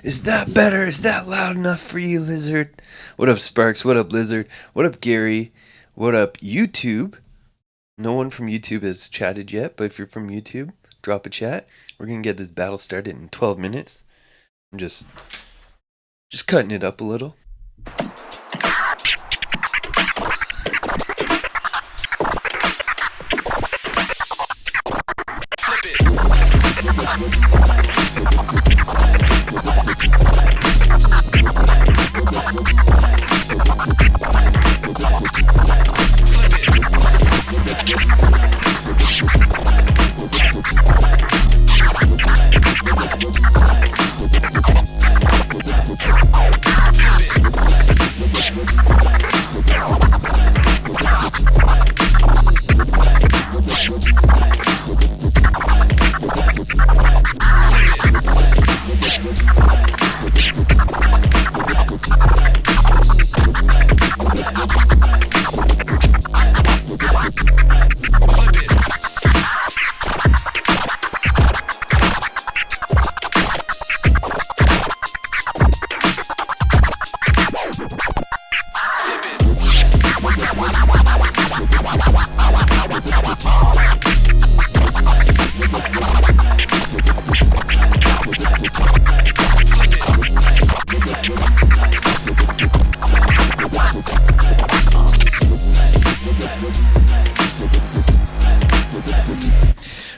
Is that better? Is that loud enough for you, Lizard? What up, Sparks? What up, Lizard? What up, Gary? What up, YouTube? No one from YouTube has chatted yet, but if you're from YouTube, drop a chat. We're gonna get this battle started in 12 minutes. I'm just cutting it up a little.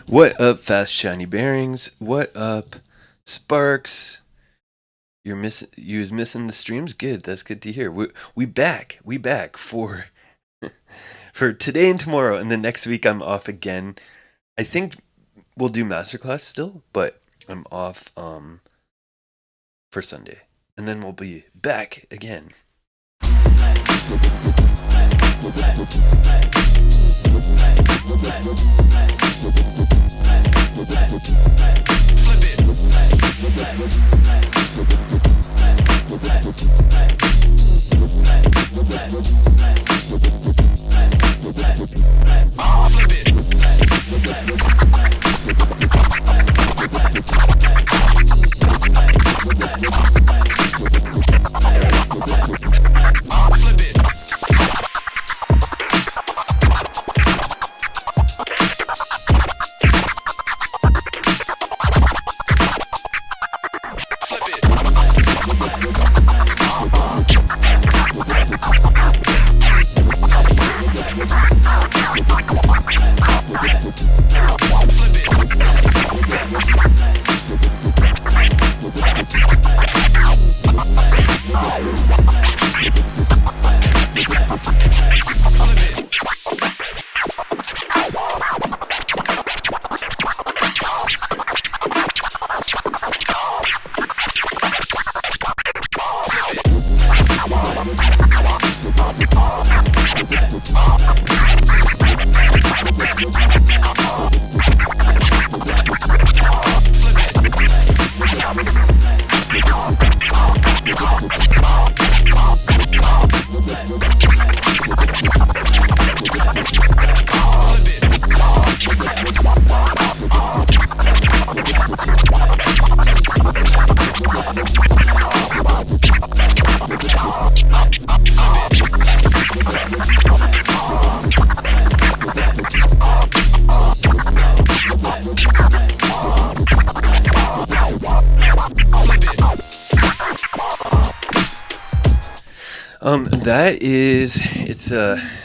What up, fast shiny bearings? What up, Sparks? You was missing the streams. Good, that's good to hear. We back for for today and tomorrow, and then next week I'm off again. I think we'll do masterclass still, but I'm off for Sunday, and then we'll be back again.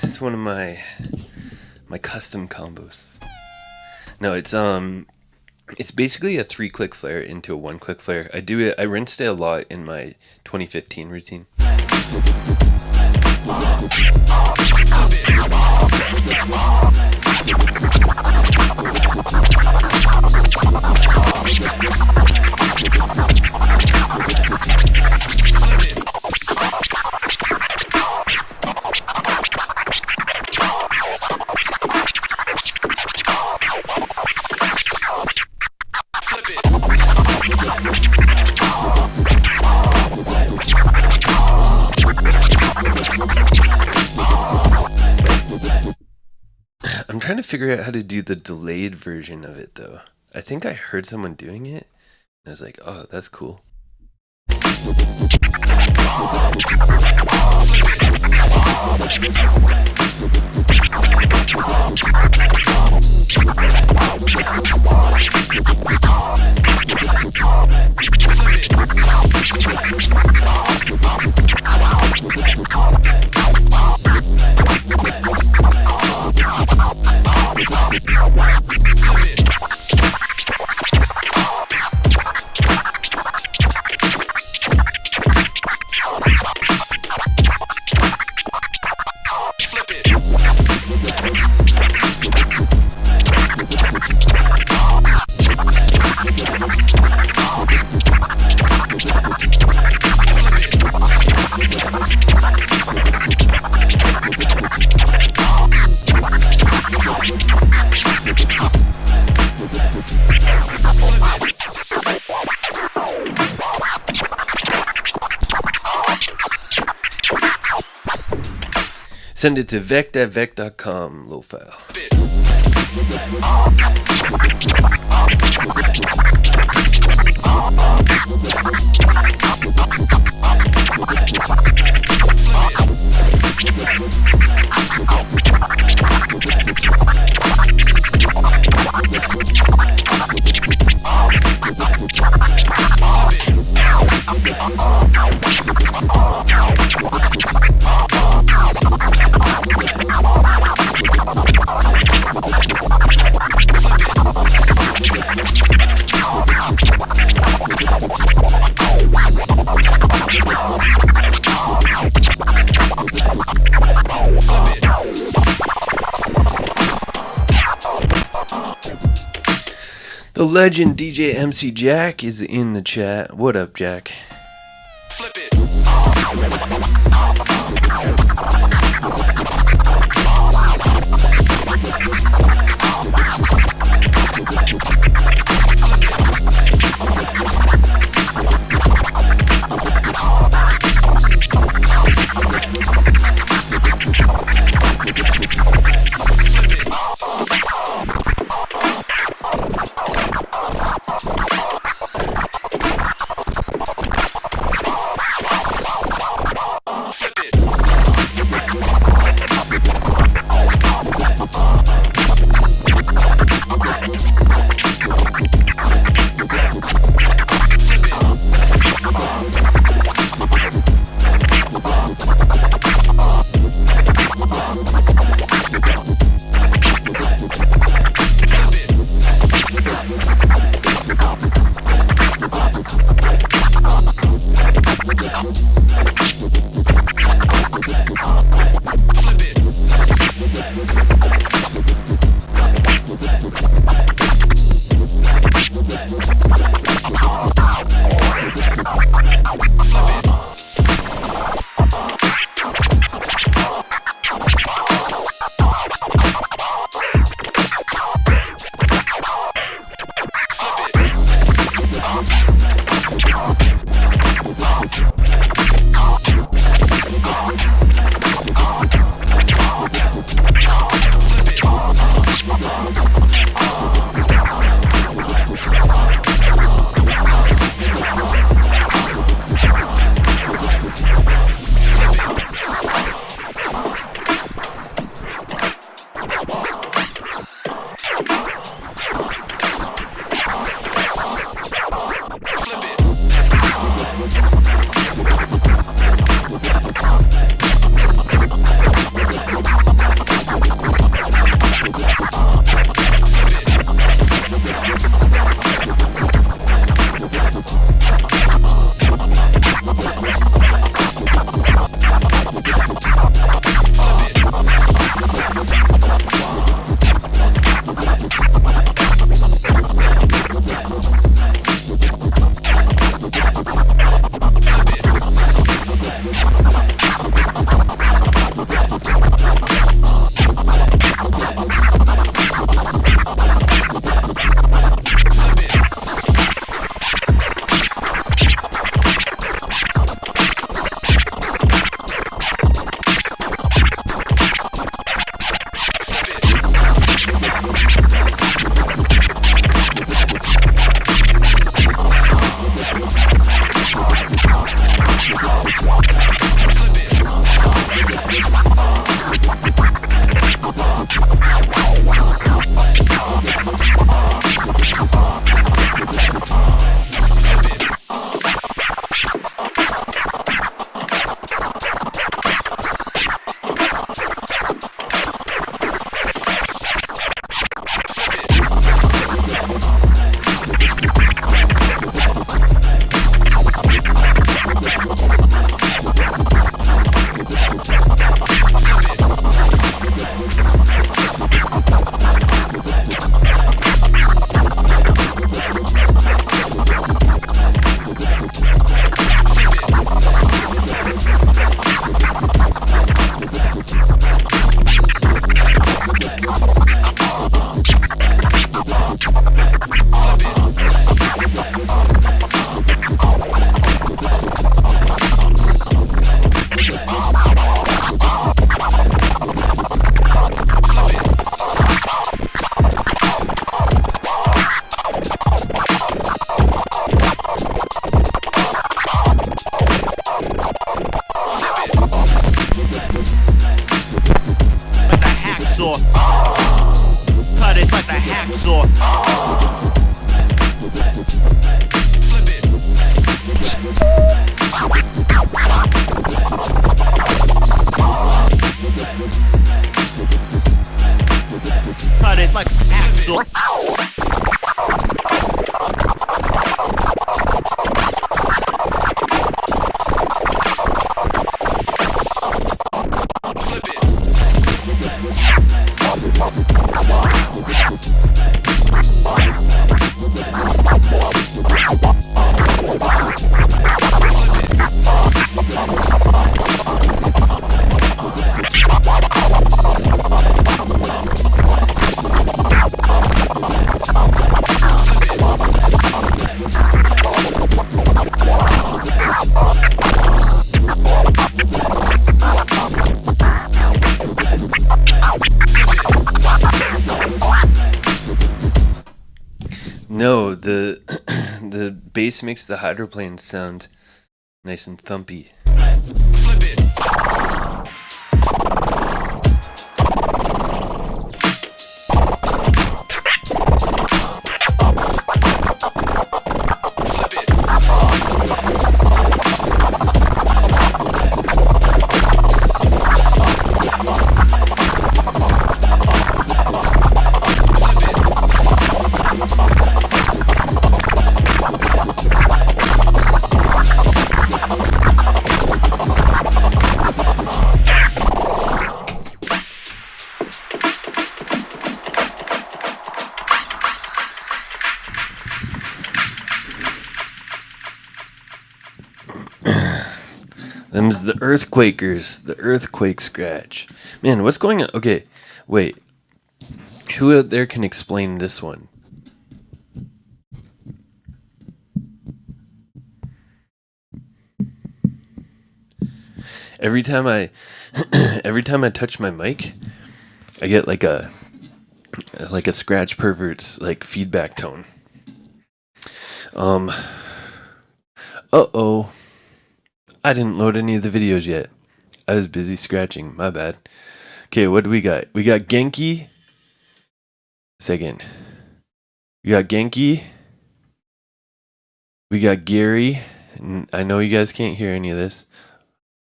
It's one of my custom combos. No, it's basically a 3-click flare into a 1-click flare. I rinsed it a lot in my 2015 routine. I'm trying to figure out how to do the delayed version of it, though. I think I heard someone doing it, and I was like, oh, that's cool. Send it to vekked@vekked.com, low file. The legend DJ MC Jack is in the chat. What up, Jack? Flip it. Flip it. No, the the bass makes the hydroplanes sound nice and thumpy. Flip it. Them's the Earthquakers, the Earthquake Scratch. Man, what's going on? Okay, wait. Who out there can explain this one? Every time I every time I touch my mic, I get like a scratch pervert's like feedback tone. Uh-oh. I didn't load any of the videos yet. I was busy scratching. My bad. Okay, what do we got? We got Genki. Second. We got Genki. We got Gary. And I know you guys can't hear any of this.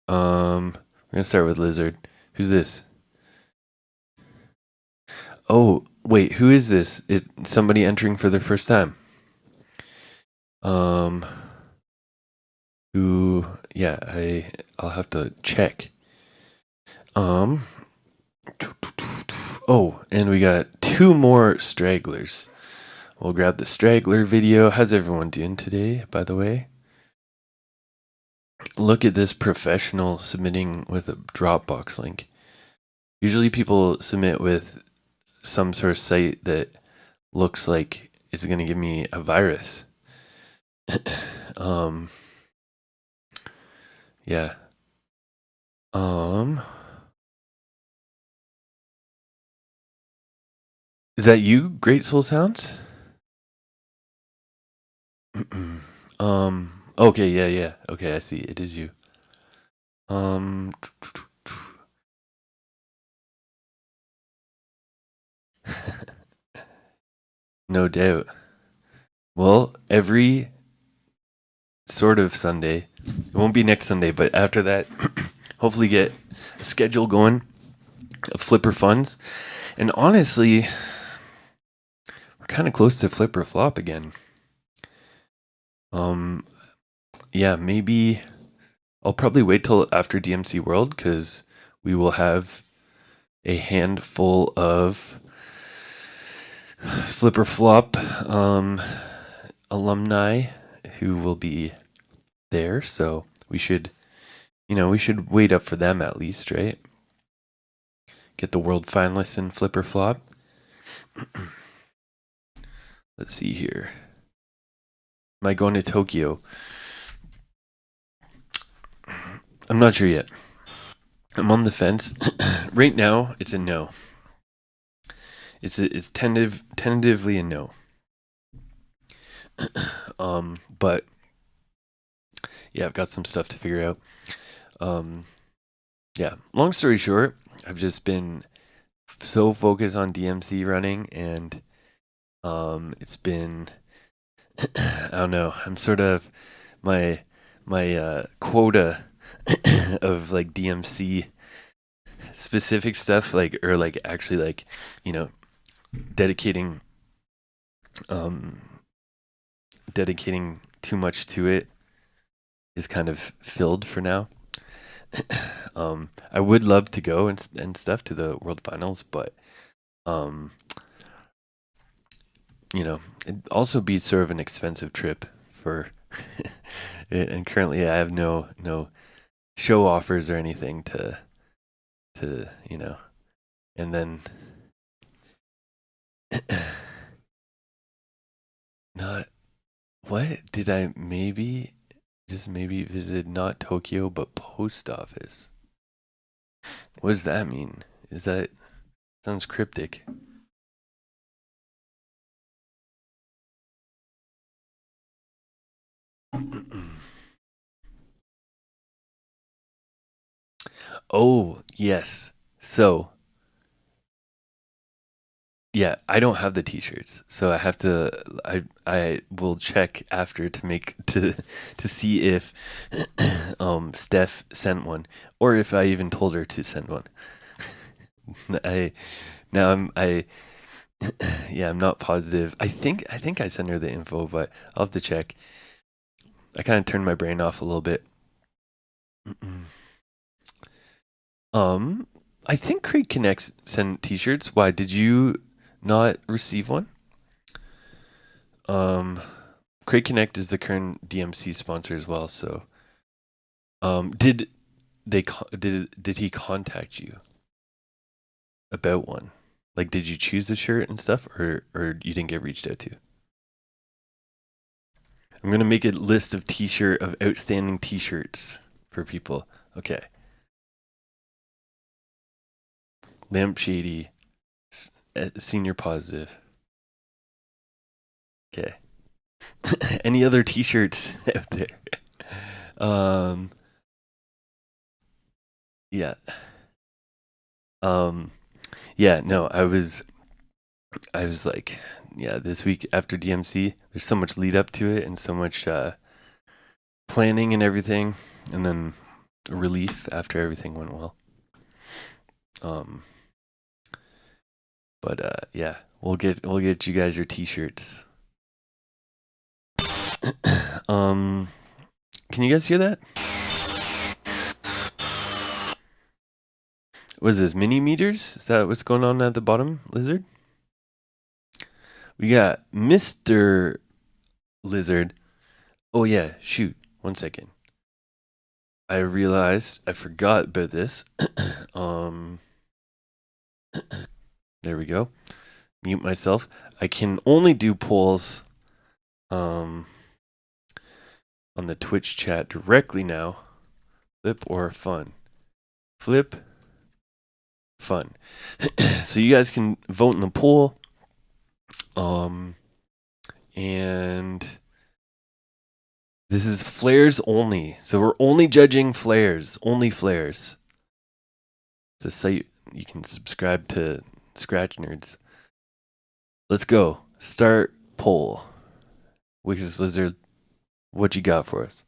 We're gonna start with Lizard. Who's this? Oh, wait, who is this? Somebody entering for their first time. Who? Yeah, I'll have to check. Oh, and we got 2 more stragglers. We'll grab the straggler video. How's everyone doing today, by the way? Look at this professional submitting with a Dropbox link. Usually people submit with some sort of site that looks like it's going to give me a virus. Yeah. Is that you, Great Soul Sounds? Okay, yeah. Okay, I see. It is you. No doubt. Well, every sort of Sunday, it won't be next Sunday, but after that, hopefully get a schedule going of Flipper Funds. And honestly, we're kind of close to Flipper Flop again. Yeah, maybe I'll probably wait till after DMC World because we will have a handful of Flipper Flop alumni who will be there. So we should wait up for them at least, right? Get the world finalists in Flipper Flop. Let's see here. Am I going to Tokyo? I'm not sure yet. I'm on the fence. Right now, it's a no. It's tentatively a no. But yeah, I've got some stuff to figure out. Yeah, long story short, I've just been so focused on DMC running, and it's been I don't know. I'm sort of my quota of like DMC specific stuff, like, or like actually like, dedicating too much to it is kind of filled for now. I would love to go and stuff to the World Finals, but it'd also be sort of an expensive trip for and currently I have no show offers or anything to and then not what did I maybe visit not Tokyo but post office? What does that mean? Sounds cryptic. Oh, yes. So, yeah, I don't have the t-shirts. So I have to I will check after to make to see if Steph sent one or if I even told her to send one. I now I yeah, I'm not positive. I think I sent her the info, but I'll have to check. I kind of turned my brain off a little bit. I think Craig Connects sent t-shirts. Why did you not receive one? Craig Connect is the current DMC sponsor as well. So, did did he contact you about one? Like, did you choose the shirt and stuff, or you didn't get reached out to? I'm gonna make a list of outstanding t-shirts for people. Okay, Lamp Shady, Senior Positive. Okay. Any other t-shirts out there? Um, yeah. Yeah, no, I was like, yeah, this week after DMC, there's so much lead up to it and so much planning and everything, and then relief after everything went well. But yeah, we'll get you guys your t-shirts. Can you guys hear that? What is this, mini meters? Is that what's going on at the bottom, Lizard? We got Mr. Lizard. Oh yeah, shoot. 1 second. I realized I forgot about this. There we go. Mute myself. I can only do polls on the Twitch chat directly now. Flip or fun? Flip. Fun. So you guys can vote in the poll. And this is flares only. So we're only judging flares. Only flares. It's a site you can subscribe to Scratch Nerds. Let's go. Start poll. Wicked Lizard, what you got for us?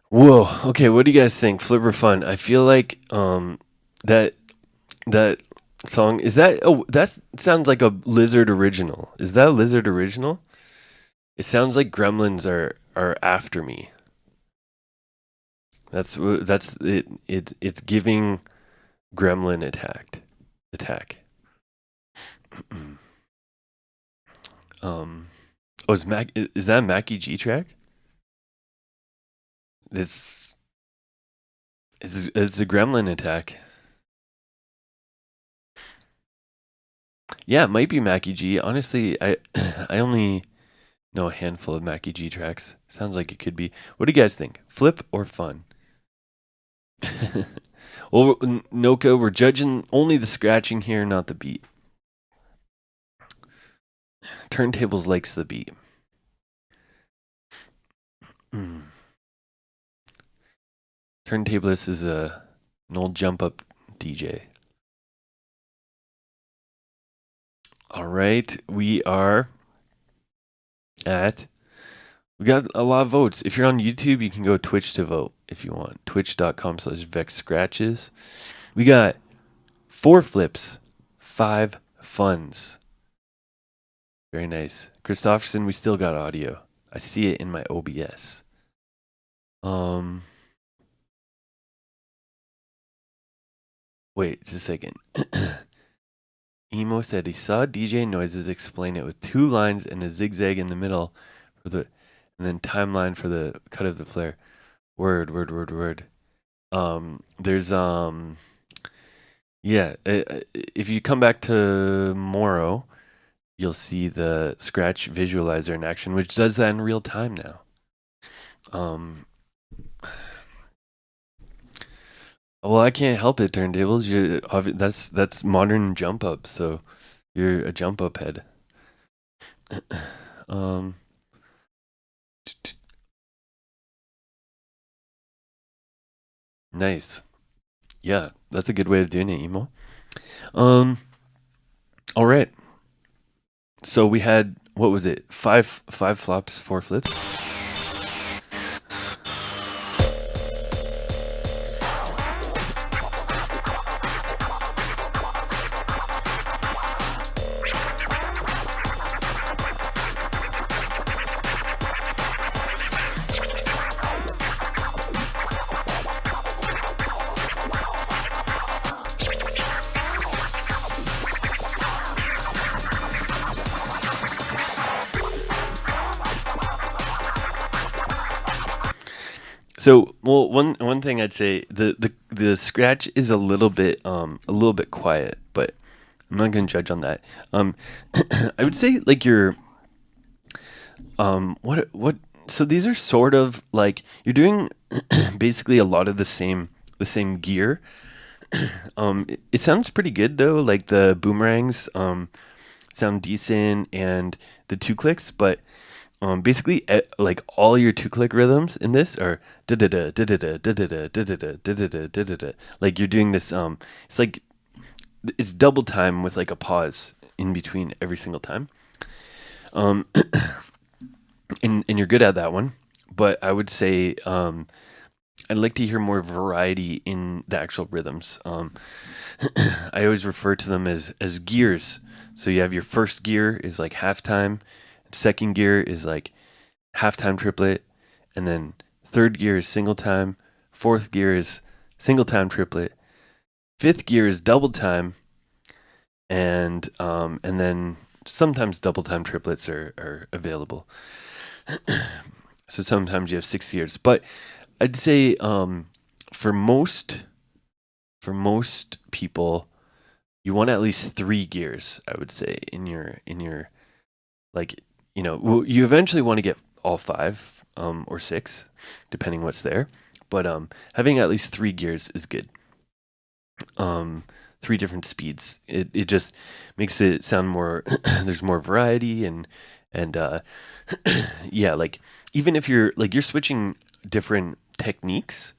Whoa. Okay, what do you guys think? Flip or fun? I feel like that song is that. Oh, that sounds like a Lizard original. Is that a Lizard original? It sounds like Gremlins are after me. That's it. It's giving Gremlin attack. Oh, is that a Mackie G track? It's a Gremlin attack. Yeah, it might be Mackie G. Honestly, I only know a handful of Mackie G tracks. Sounds like it could be. What do you guys think? Flip or fun? Well, Noka, we're judging only the scratching here, not the beat. Turntables likes the beat. Turntablist is an old jump up DJ. All right, we got a lot of votes. If you're on YouTube, you can go Twitch to vote if you want. Twitch.com/VekkedScratches. We got 4 flips, 5 funs. Very nice. Kristofferson, we still got audio. I see it in my OBS. Wait, just a second. Emo said he saw DJ Noises explain it with 2 lines and a zigzag in the middle for the, and then timeline for the cut of the flare. Word, word, word, word. There's yeah. If you come back tomorrow, you'll see the scratch visualizer in action, which does that in real time now. Well, I can't help it, turntables. That's modern jump up, so you're a jump up head. Nice. Yeah, that's a good way of doing it, Emo. All right. So we had, what was it? Five flops, 4 flips. So, well, one thing I'd say, the scratch is a little bit quiet, but I'm not going to judge on that. I would say like your what so these are sort of like you're doing basically a lot of the same gear. It sounds pretty good though, like the boomerangs sound decent and the 2 clicks, but basically, like all your 2-click rhythms in this are da da da da da da da da da da da da da da da. Like you're doing this. It's like it's double time with like a pause in between every single time. And you're good at that one. But I would say I'd like to hear more variety in the actual rhythms. I always refer to them as gears. So you have your first gear is like halftime. Second gear is like halftime triplet, and then third gear is single time, fourth gear is single time triplet, fifth gear is double time, and then sometimes double time triplets are available. So sometimes you have 6 gears, but I'd say for most people, you want at least 3 gears. I would say in your like. You eventually want to get all 5 or 6, depending what's there. But having at least 3 gears is good. 3 different speeds. It just makes it sound more. There's more variety and yeah, like even if you're switching different techniques.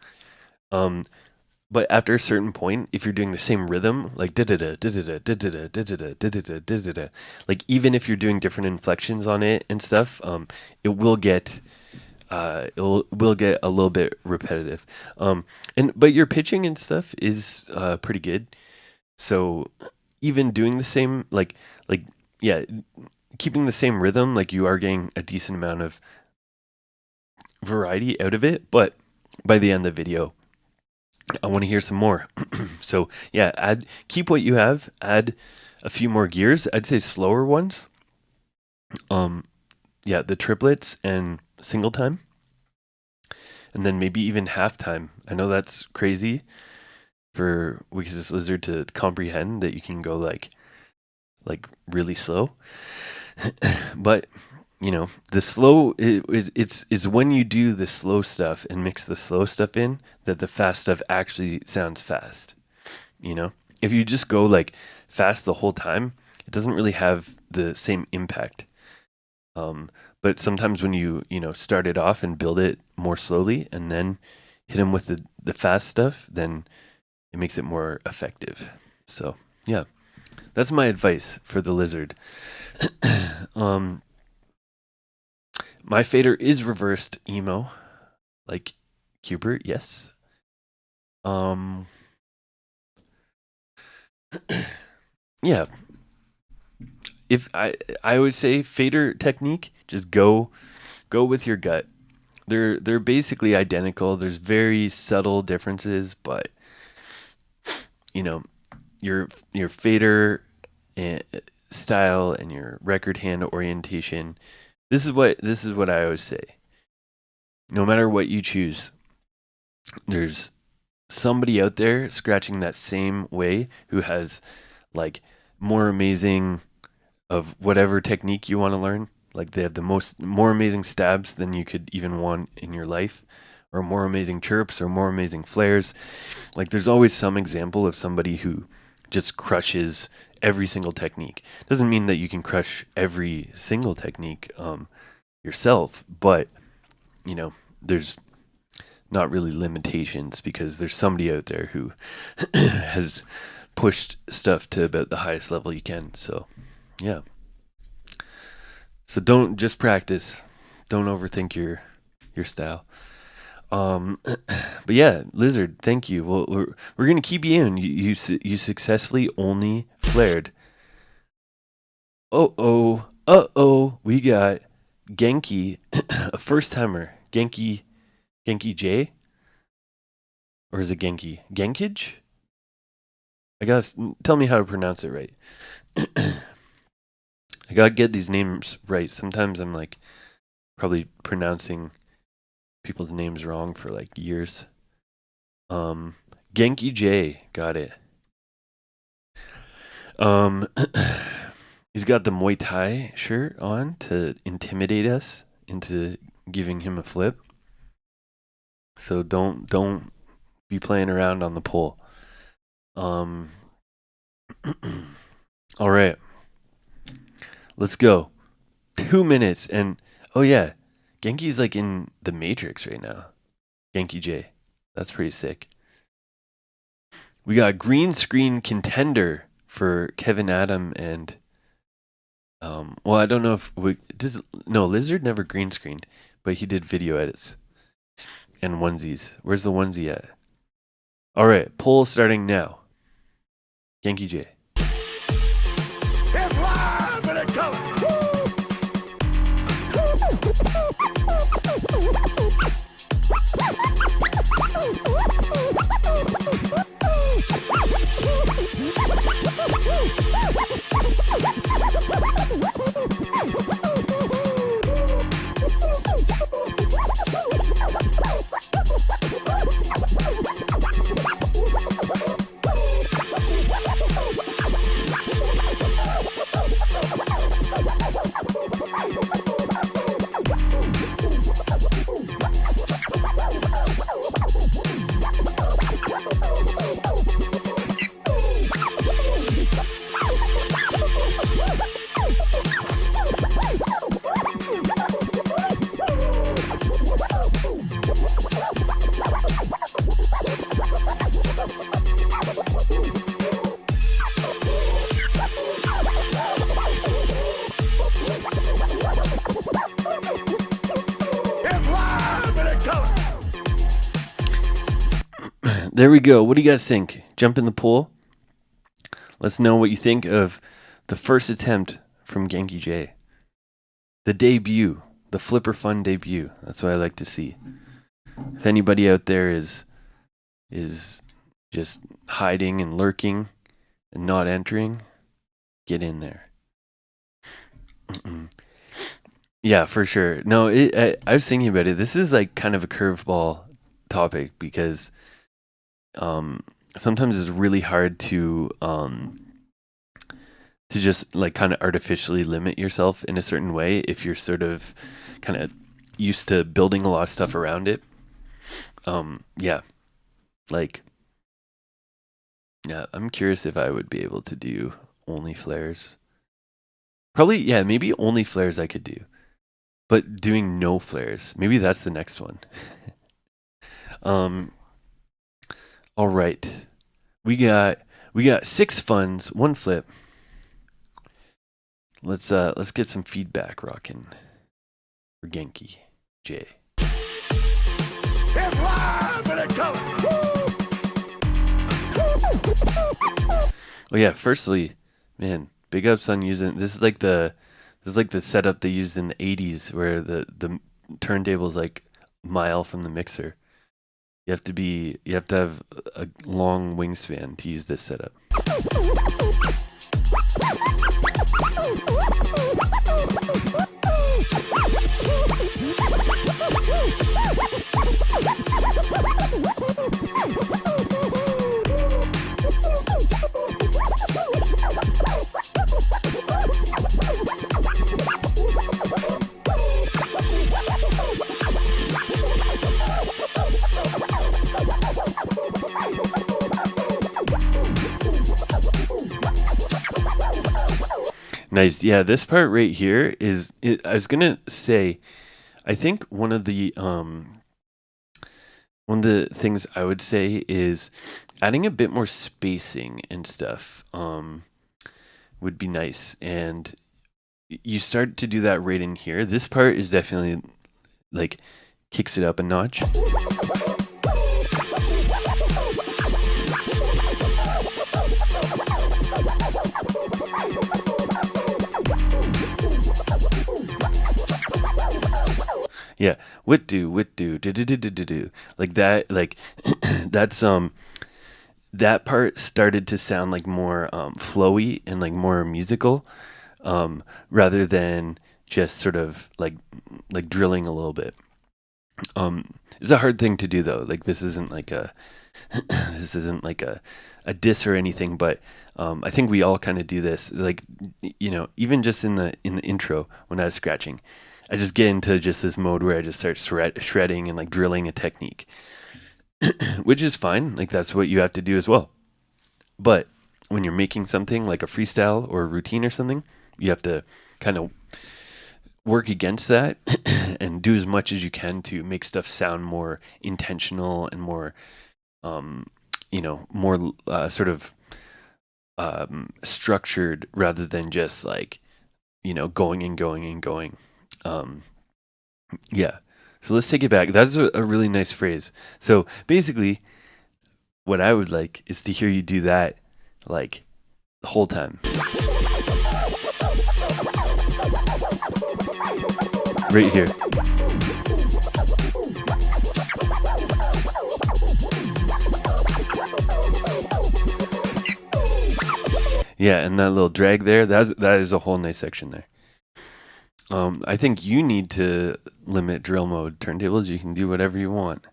But after a certain point, if you're doing the same rhythm, like da da da da da da da da da da da da da da, like even if you're doing different inflections on it and stuff, it will get a little bit repetitive. But your pitching and stuff is pretty good. So even doing the same yeah, keeping the same rhythm, like you are getting a decent amount of variety out of it. But by the end of the video, I want to hear some more. So yeah, keep what you have, add a few more gears. I'd say slower ones. Yeah, the triplets and single time. And then maybe even half time. I know that's crazy for Weakest Lizard to comprehend that you can go like really slow. But the slow it's when you do the slow stuff and mix the slow stuff in that the fast stuff actually sounds fast. If you just go like fast the whole time, it doesn't really have the same impact. But sometimes when you start it off and build it more slowly and then hit them with the fast stuff, then it makes it more effective. So yeah, that's my advice for the lizard. My fader is reversed emo, like Cubert, yes. Yeah. If I would say fader technique, just go with your gut. They're basically identical. There's very subtle differences, but you know, your fader style and your record hand orientation. This is what I always say. No matter what you choose, there's somebody out there scratching that same way who has like more amazing of whatever technique you want to learn. Like they have the more amazing stabs than you could even want in your life, or more amazing chirps, or more amazing flares. Like there's always some example of somebody who just crushes every single technique. Doesn't mean that you can crush every single technique yourself, but there's not really limitations because there's somebody out there who has pushed stuff to about the highest level you can. So, yeah. So don't just practice. Don't overthink your style. But yeah, Lizard, thank you. Well, we're gonna keep you in. You successfully only flared. We got Genki, a first timer. Genki J, or is it Genki? Genkij? I guess. Tell me how to pronounce it right. I gotta get these names right. Sometimes I'm like probably pronouncing people's names wrong for like years. Genki J, got it. He's got the Muay Thai shirt on to intimidate us into giving him a flip. So don't be playing around on the pole. All right. Let's go. 2 minutes and oh yeah, Genki's like in the Matrix right now. Genki J. That's pretty sick. We got green screen contender for Kevin Adam and well, I don't know if Lizard never green screened, but he did video edits and onesies. Where's the onesie at? All right, poll starting now. Genki J. It's live and it's coming. There we go. What do you guys think? Jump in the pool. Let's know what you think of the first attempt from Genki J. The debut, the Flipper Fun debut. That's what I like to see. If anybody out there is just hiding and lurking and not entering, get in there. Yeah, for sure. No, I was thinking about it. This is like kind of a curveball topic because sometimes it's really hard to just like kind of artificially limit yourself in a certain way if you're sort of kind of used to building a lot of stuff around it. Yeah, I'm curious if I would be able to do only flares. Probably, yeah, maybe only flares I could do, but doing no flares, maybe that's the next one. All right, we got 6 funds, 1 flip. Let's get some feedback rocking for Genki J. It's live and it's coming. Oh yeah, firstly, man, big ups on using this is like the setup they used in the 80s where the turntable is like a mile from the mixer. You have to have a long wingspan to use this setup. Nice. Yeah, this part right here I was gonna say, I think one of the things I would say is adding a bit more spacing and stuff would be nice. And you start to do that right in here. This part is definitely like kicks it up a notch. Yeah, wit do do like that. Like that's that part started to sound like more flowy and like more musical, rather than just sort of like drilling a little bit. It's a hard thing to do though. Like this isn't like a this isn't like a diss or anything, but I think we all kind of do this. Like even just in the intro when I was scratching, I just get into just this mode where I just start shredding and like drilling a technique, which is fine. Like that's what you have to do as well. But when you're making something like a freestyle or a routine or something, you have to kind of work against that and do as much as you can to make stuff sound more intentional and more, um, more sort of structured rather than just like, going and going and going. Um, yeah. So let's take it back. That's a really nice phrase. So basically, what I would like is to hear you do that like the whole time. Right here. Yeah, and that little drag there, that is a whole nice section there. I think you need to limit drill mode turntables. You can do whatever you want.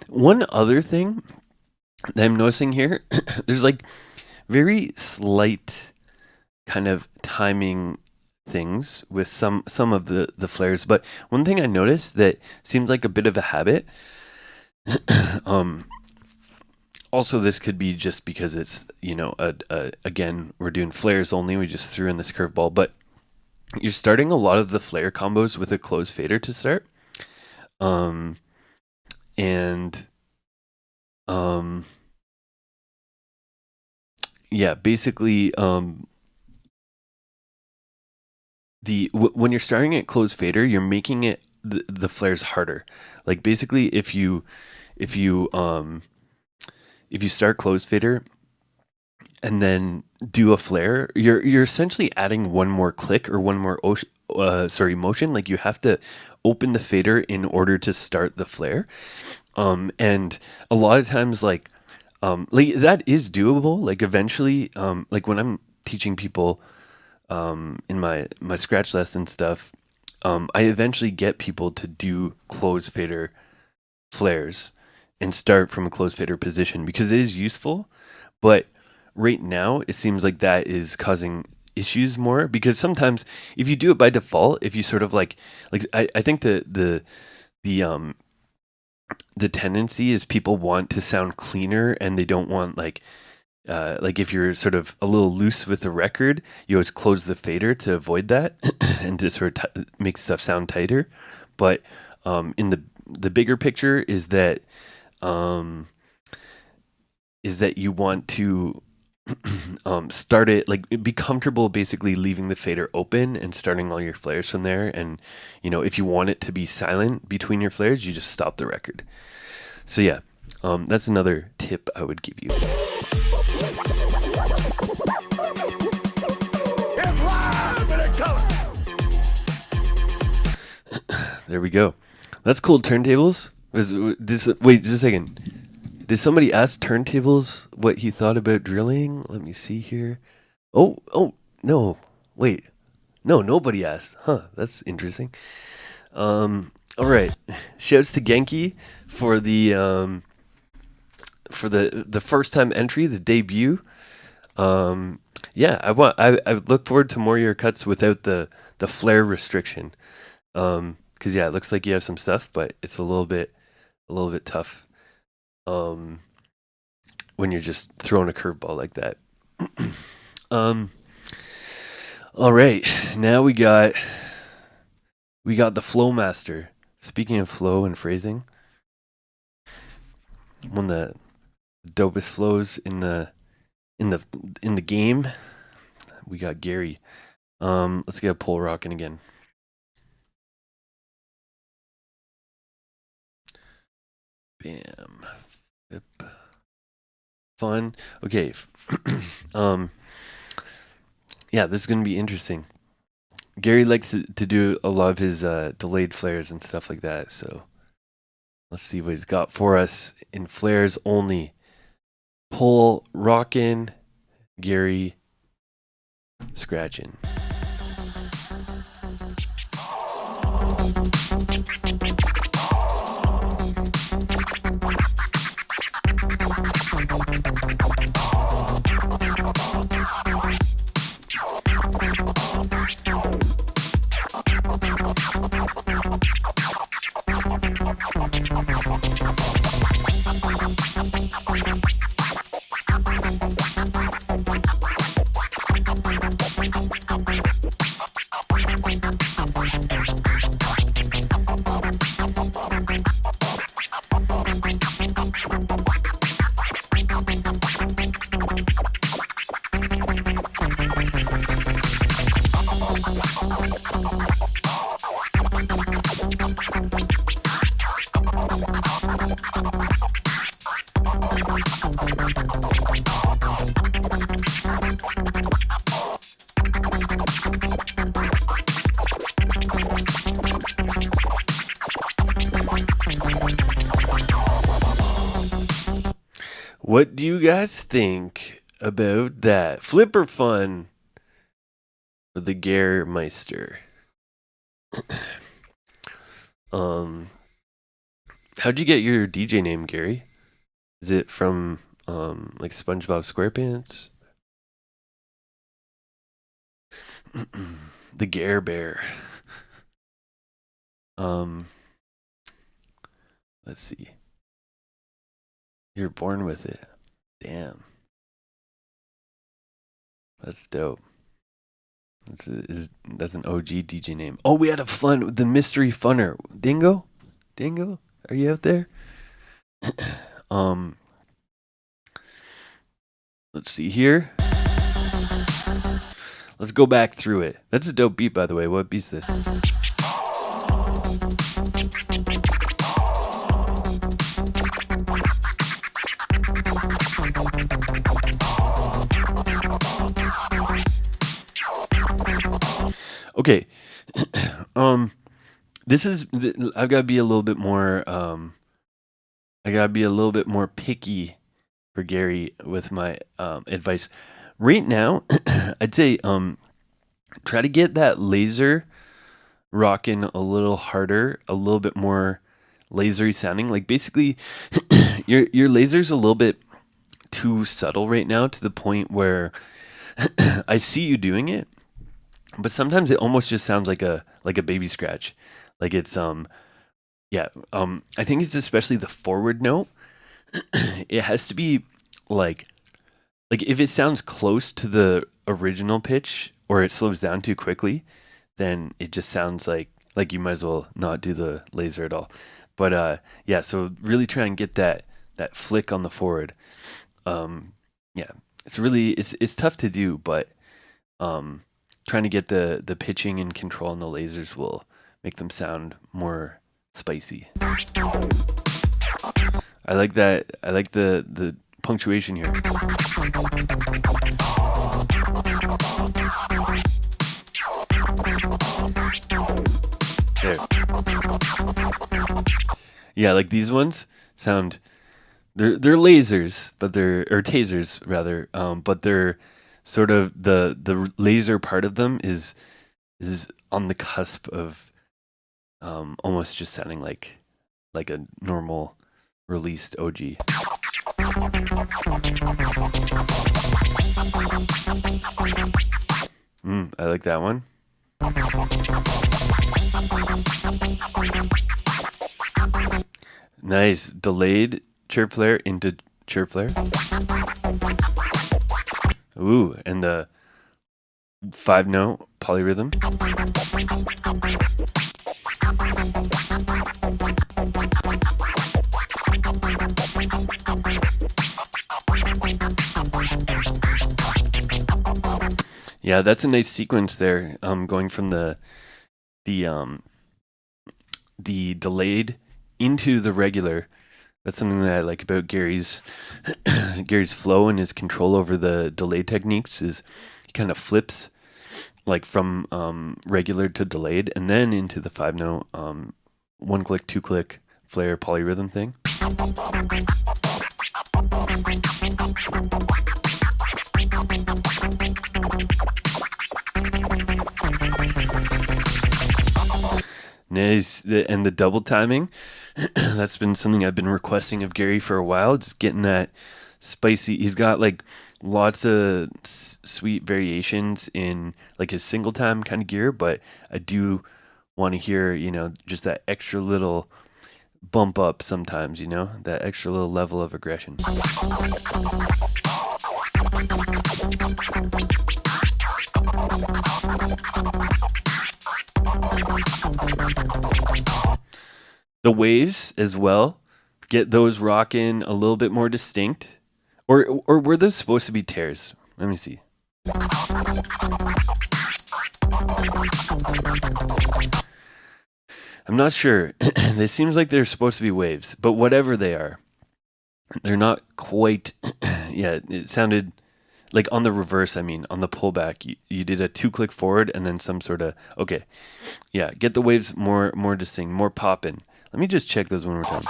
One other thing that I'm noticing here, there's like very slight kind of timing things with some of the flares, but one thing I noticed that seems like a bit of a habit. um, Also, this could be just because it's again we're doing flares only. We just threw in this curveball, but you're starting a lot of the flare combos with a closed fader to start. And yeah, basically, when you're starting at closed fader, you're making it the flares harder. Like basically, if you start closed fader and then do a flare, you're essentially adding one more click or one more motion. Like you have to open the fader in order to start the flare. And a lot of times, like that is doable. Like eventually, like when I'm teaching people in my scratch lesson stuff, I eventually get people to do closed fader flares and start from a closed fader position because it is useful. But right now, it seems like that is causing issues more because sometimes if you do it by default, if you sort of like I think the tendency is people want to sound cleaner and they don't want like if you're sort of a little loose with the record, you always close the fader to avoid that and to sort of make stuff sound tighter. But in the bigger picture is that you want to start it like be comfortable basically leaving the fader open and starting all your flares from there. And if you want it to be silent between your flares, you just stop the record. So yeah, that's another tip I would give you. It's live and in color. There we go. That's cool. Turntables. Wait, just a second. Did somebody ask Turntables what he thought about drilling? Let me see here. Oh, no. Wait. No, nobody asked. Huh, that's interesting. All right. Shouts to Genki for the first time entry, the debut. Yeah, I look forward to more of your cuts without the flare restriction. Cause yeah, it looks like you have some stuff, but it's a little bit tough. When you're just throwing a curveball like that. All right, now we got the Flow Master. Speaking of flow and phrasing, one of the dopest flows in the game. We got Gary. Let's get a pull rocking again. Bam. Flip. Fun. Okay. Yeah, this is going to be interesting. Gary likes to do a lot of his delayed flares and stuff like that. So let's see what he's got for us in flares only. Pull, rockin', Gary, scratching. What do you guys think about that? Flipper fun for the Gärmeister. How'd you get your DJ name, Gary? Is it from like SpongeBob SquarePants? The Gare Bear. Let's see. You're born with it. Damn. That's dope. That's an OG DJ name. Oh, we had a fun, the mystery funner. Dingo? Dingo? Are you out there? Let's see here. Let's go back through it. That's a dope beat, by the way. What beat's this? Okay. This is I've got to be a little bit more picky for Gary with my advice. Right now, I'd say try to get that laser rocking a little harder, a little bit more lasery sounding. Like basically your laser's a little bit too subtle right now to the point where I see you doing it, but sometimes it almost just sounds like a baby scratch. Like it's I think it's especially the forward note. It has to be like if it sounds close to the original pitch or it slows down too quickly, then it just sounds like you might as well not do the laser at all. But so really try and get that flick on the forward. it's tough to do, but trying to get the pitching and control on the lasers will make them sound more spicy. I like that. I like the punctuation here. There. Yeah, like these ones sound they're lasers, but they're or tasers rather, but they're sort of the laser part of them is on the cusp of almost just sounding like a normal released OG. I like that one. Nice. Delayed chirp flare into chirp flare. Ooh, and the 5-note polyrhythm. Yeah, that's a nice sequence there. Going from the delayed into the regular. That's something that I like about Gary's flow and his control over the delay techniques is he kind of flips like from regular to delayed and then into the 5-note 1-click, 2-click flare polyrhythm thing. Nice. And the double timing, that's been something I've been requesting of Gary for a while, just getting that spicy. He's got like lots of sweet variations in like his single time kind of gear, but I do want to hear, just that extra little bump up sometimes, that extra little level of aggression. The waves as well, get those rocking a little bit more distinct. Or were those supposed to be tears? Let me see. I'm not sure. It seems like they're supposed to be waves, but whatever they are, they're not quite. Yeah, it sounded like on the reverse. I mean, on the pullback, you did a 2-click forward and then some sort of okay. Yeah, get the waves more distinct, more poppin'. Let me just check those one more time.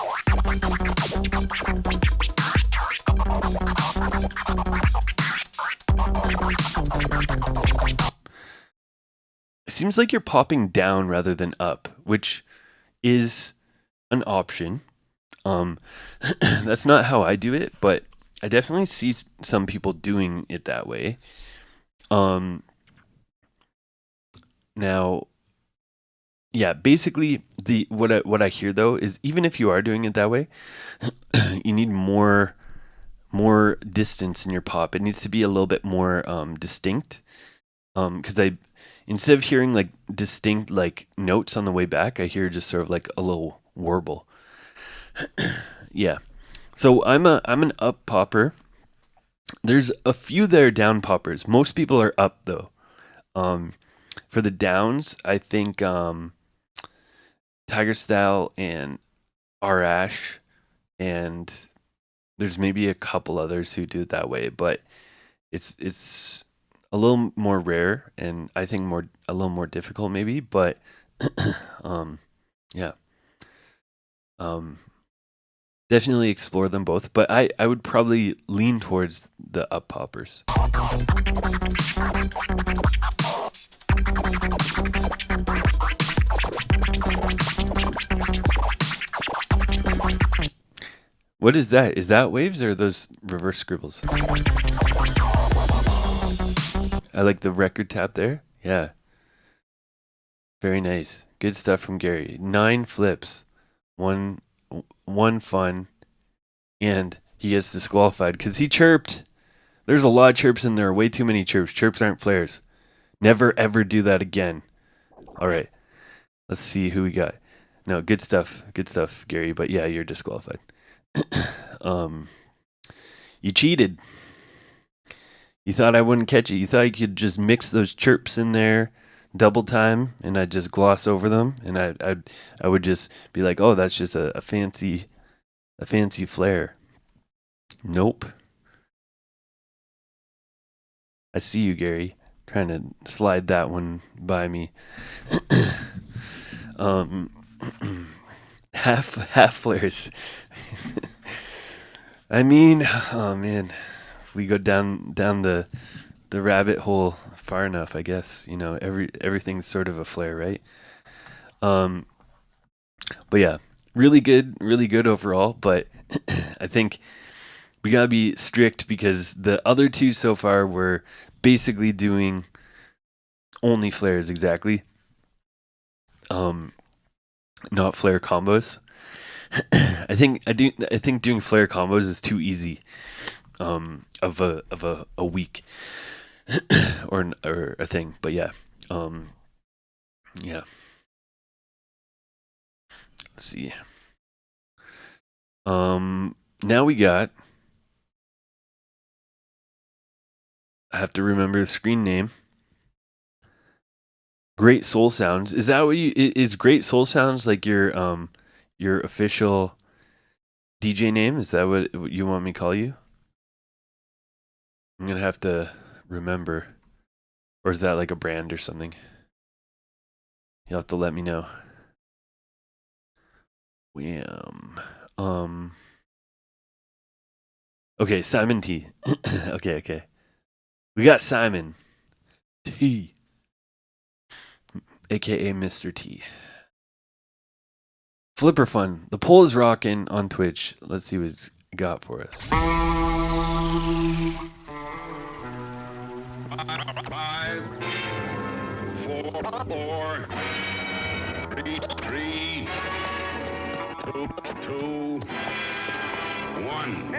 It seems like you're popping down rather than up, which is an option. That's not how I do it, but I definitely see some people doing it that way. Now, yeah, basically what I hear though is even if you are doing it that way, you need more distance in your pop. It needs to be a little bit more distinct. Because instead of hearing like distinct like notes on the way back, I hear just sort of like a little warble. Yeah. So I'm an up popper. There's a few that are down poppers. Most people are up though. For the downs, I think Tiger Style and R Ash, and there's maybe a couple others who do it that way, but it's a little more rare and I think a little more difficult maybe, but yeah. Definitely explore them both, but I would probably lean towards the up poppers. What is that? Is that waves or are those reverse scribbles? I like the record tap there. Yeah. Very nice. Good stuff from Gary. 9 flips. One fun. And he gets disqualified because he chirped. There's a lot of chirps in there. Way too many chirps. Chirps aren't flares. Never ever do that again. All right. Let's see who we got. No, good stuff. Good stuff, Gary. But yeah, you're disqualified. You cheated. You thought I wouldn't catch it. You thought you could just mix those chirps in there double time, and I'd just gloss over them, and I would just be like, oh, that's just a fancy flare. Nope. I see you, Gary, trying to slide that one by me. half flares. I mean, oh man, if we go down the rabbit hole far enough, I guess everything's sort of a flare, right? But yeah, really good overall. But I think we gotta be strict because the other two so far were basically doing only flares exactly. Not flare combos. I think doing flare combos is too easy. Of a week or a thing, but yeah. Yeah. Let's see. Now we got. I have to remember the screen name. Great Soul Sounds. Is that what is Great Soul Sounds like your official DJ name? Is that what you want me to call you? I'm gonna have to remember. Or is that like a brand or something? You'll have to let me know. Wham. Okay, Simon T. Okay. We got Simon T. AKA Mr. T. Flipper Fun. The poll is rocking on Twitch. Let's see what he's got for us. 5, 4, 3, 2, 1.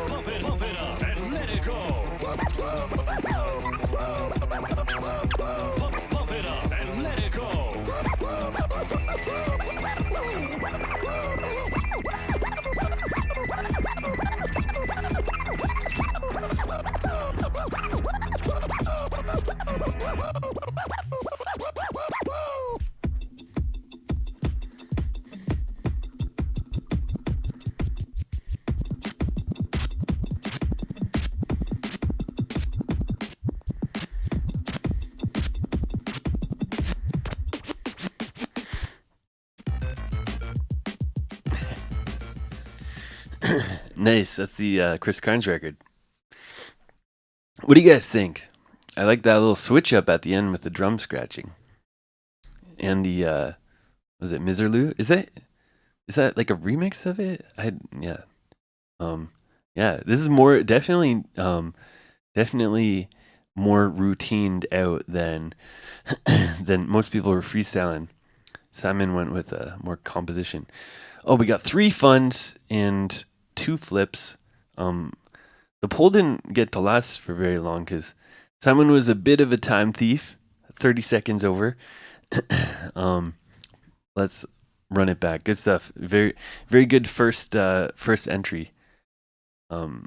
Pump it up and let it go. Pump it up and let it go. Nice. That's the Chris Carnes record. What do you guys think? I like that little switch up at the end with the drum scratching. And the was it Miserloo? Is that like a remix of it? Yeah, this is more definitely more routined out than than most people were freestyling. Simon went with more composition. Oh, we got 3 funds and 2 flips. The poll didn't get to last for very long because Simon was a bit of a time thief. 30 seconds over. Let's run it back. Good stuff. Very, very good first entry. All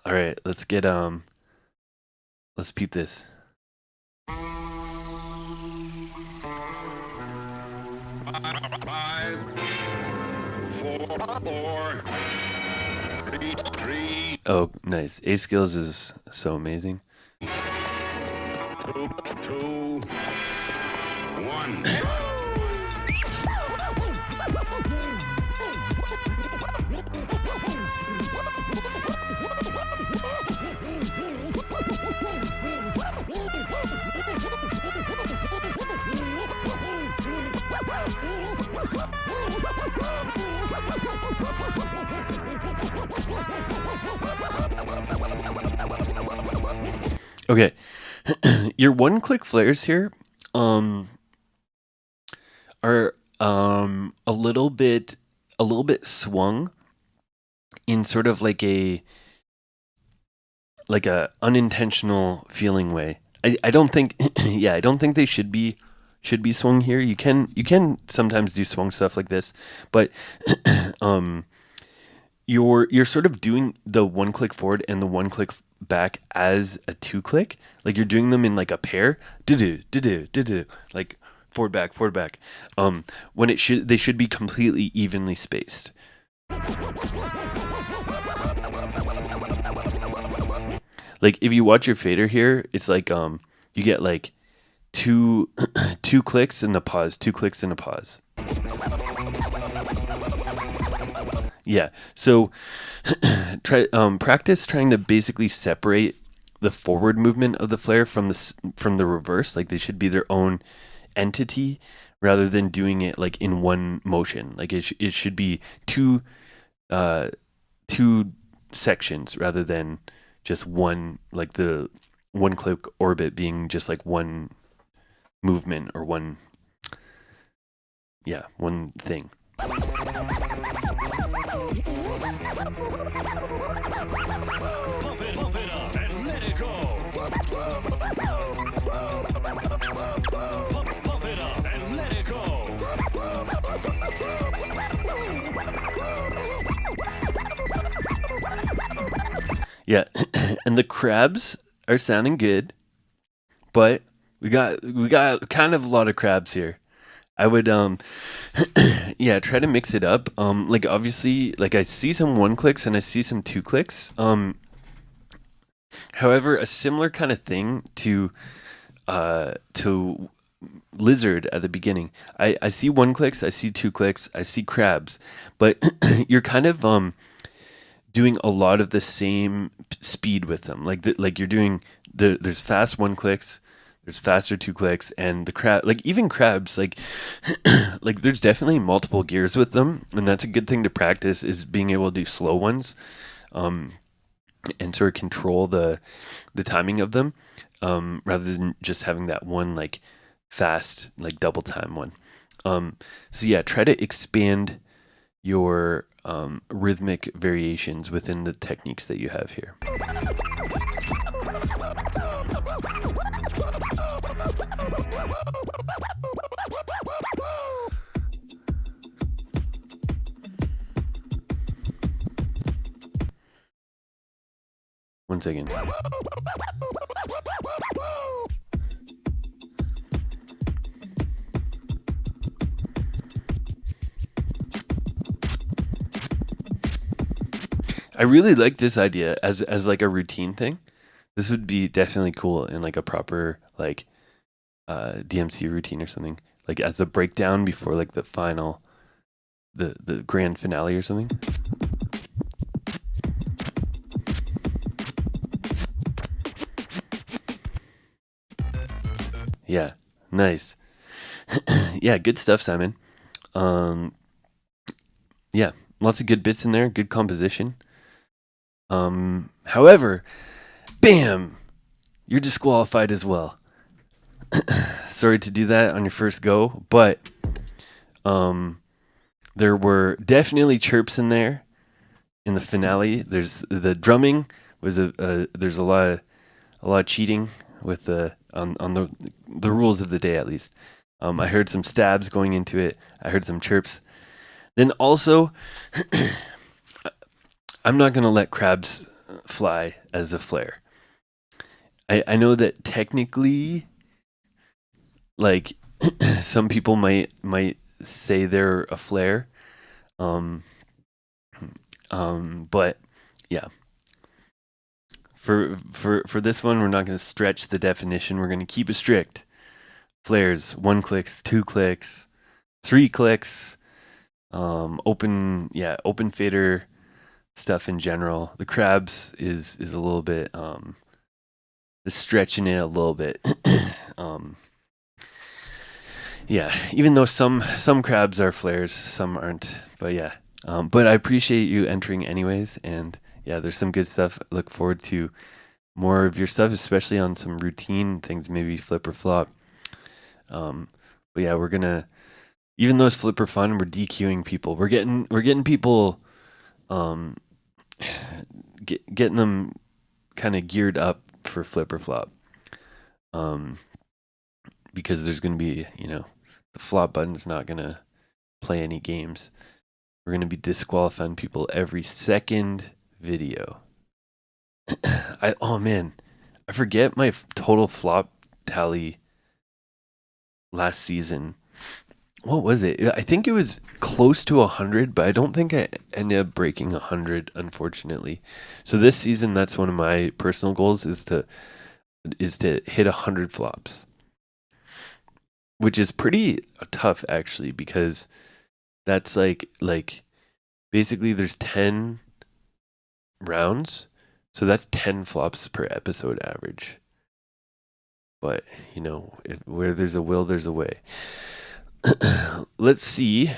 right, let's get let's peep this. 5, 4, 3. Oh, nice. A skills is so amazing. 2, 1. Okay, your one-click flares here um, are a little bit swung in sort of like a unintentional feeling way. I don't think yeah, I don't think they should be swung here. You can sometimes do swung stuff like this, but um you're sort of doing the one click forward and the one click back as a two click. Like you're doing them in like a pair. Do like forward back. When they should be completely evenly spaced. Like if you watch your fader here, it's like you get like two two clicks and a pause, two clicks and a pause. Yeah. So try practice trying to basically separate the forward movement of the flare from the reverse. Like they should be their own entity rather than doing it like in one motion. Like it should be uh two sections rather than just one, like the one click orbit being just like one movement or one thing. Pump it up and let it go. Pump it up and let it go. Yeah. And the crabs are sounding good, but we got kind of a lot of crabs here. I would yeah, try to mix it up. Like obviously like I see some one clicks and I see some two clicks. However, a similar kind of thing to lizard at the beginning. I see one clicks, I see two clicks, I see crabs, but you're kind of doing a lot of the same speed with them. Like you're doing there's fast one clicks, there's faster two clicks, and the crab, like even crabs, like like there's definitely multiple gears with them, and that's a good thing to practice is being able to do slow ones, and sort of control the timing of them, rather than just having that one like fast like double time one. So yeah, try to expand your rhythmic variations within the techniques that you have here. One second. I really like this idea as like a routine thing. This would be definitely cool in like a proper like DMC routine or something. Like as a breakdown before like the final the grand finale or something. Yeah, nice. Yeah, good stuff, Simon. Yeah, lots of good bits in there, good composition. However, bam, you're disqualified as well. Sorry to do that on your first go, but there were definitely chirps in there in the finale. There's the drumming was there's a lot of cheating with the on the rules of the day at least. I heard some stabs going into it. I heard some chirps. Then also, I'm not gonna let crabs fly as a flare. I know that technically, like some people might say they're a flare, but yeah. For this one, we're not going to stretch the definition. We're going to keep it strict. Flares, one clicks, two clicks, three clicks, open fader stuff in general. The crabs is a little bit stretching it a little bit. Yeah, even though some crabs are flares, some aren't. But yeah, but I appreciate you entering anyways, and Yeah, there's some good stuff. Look forward to more of your stuff, especially on some routine things, maybe flip or flop. Um, but yeah, we're gonna, even though it's flip or fun, we're DQing people. We're getting people, um, getting them kind of geared up for flip or flop. Um, because there's gonna be, the flop button's not gonna play any games. We're gonna be disqualifying people every second video. Oh man, I forget my total flop tally last season. What was it? I think it was close to 100, but I don't think I ended up breaking 100, unfortunately. So this season, that's one of my personal goals is to hit 100 flops, which is pretty tough actually because that's like basically there's 10 rounds, so that's 10 flops per episode average. But where there's a will, there's a way. Let's see.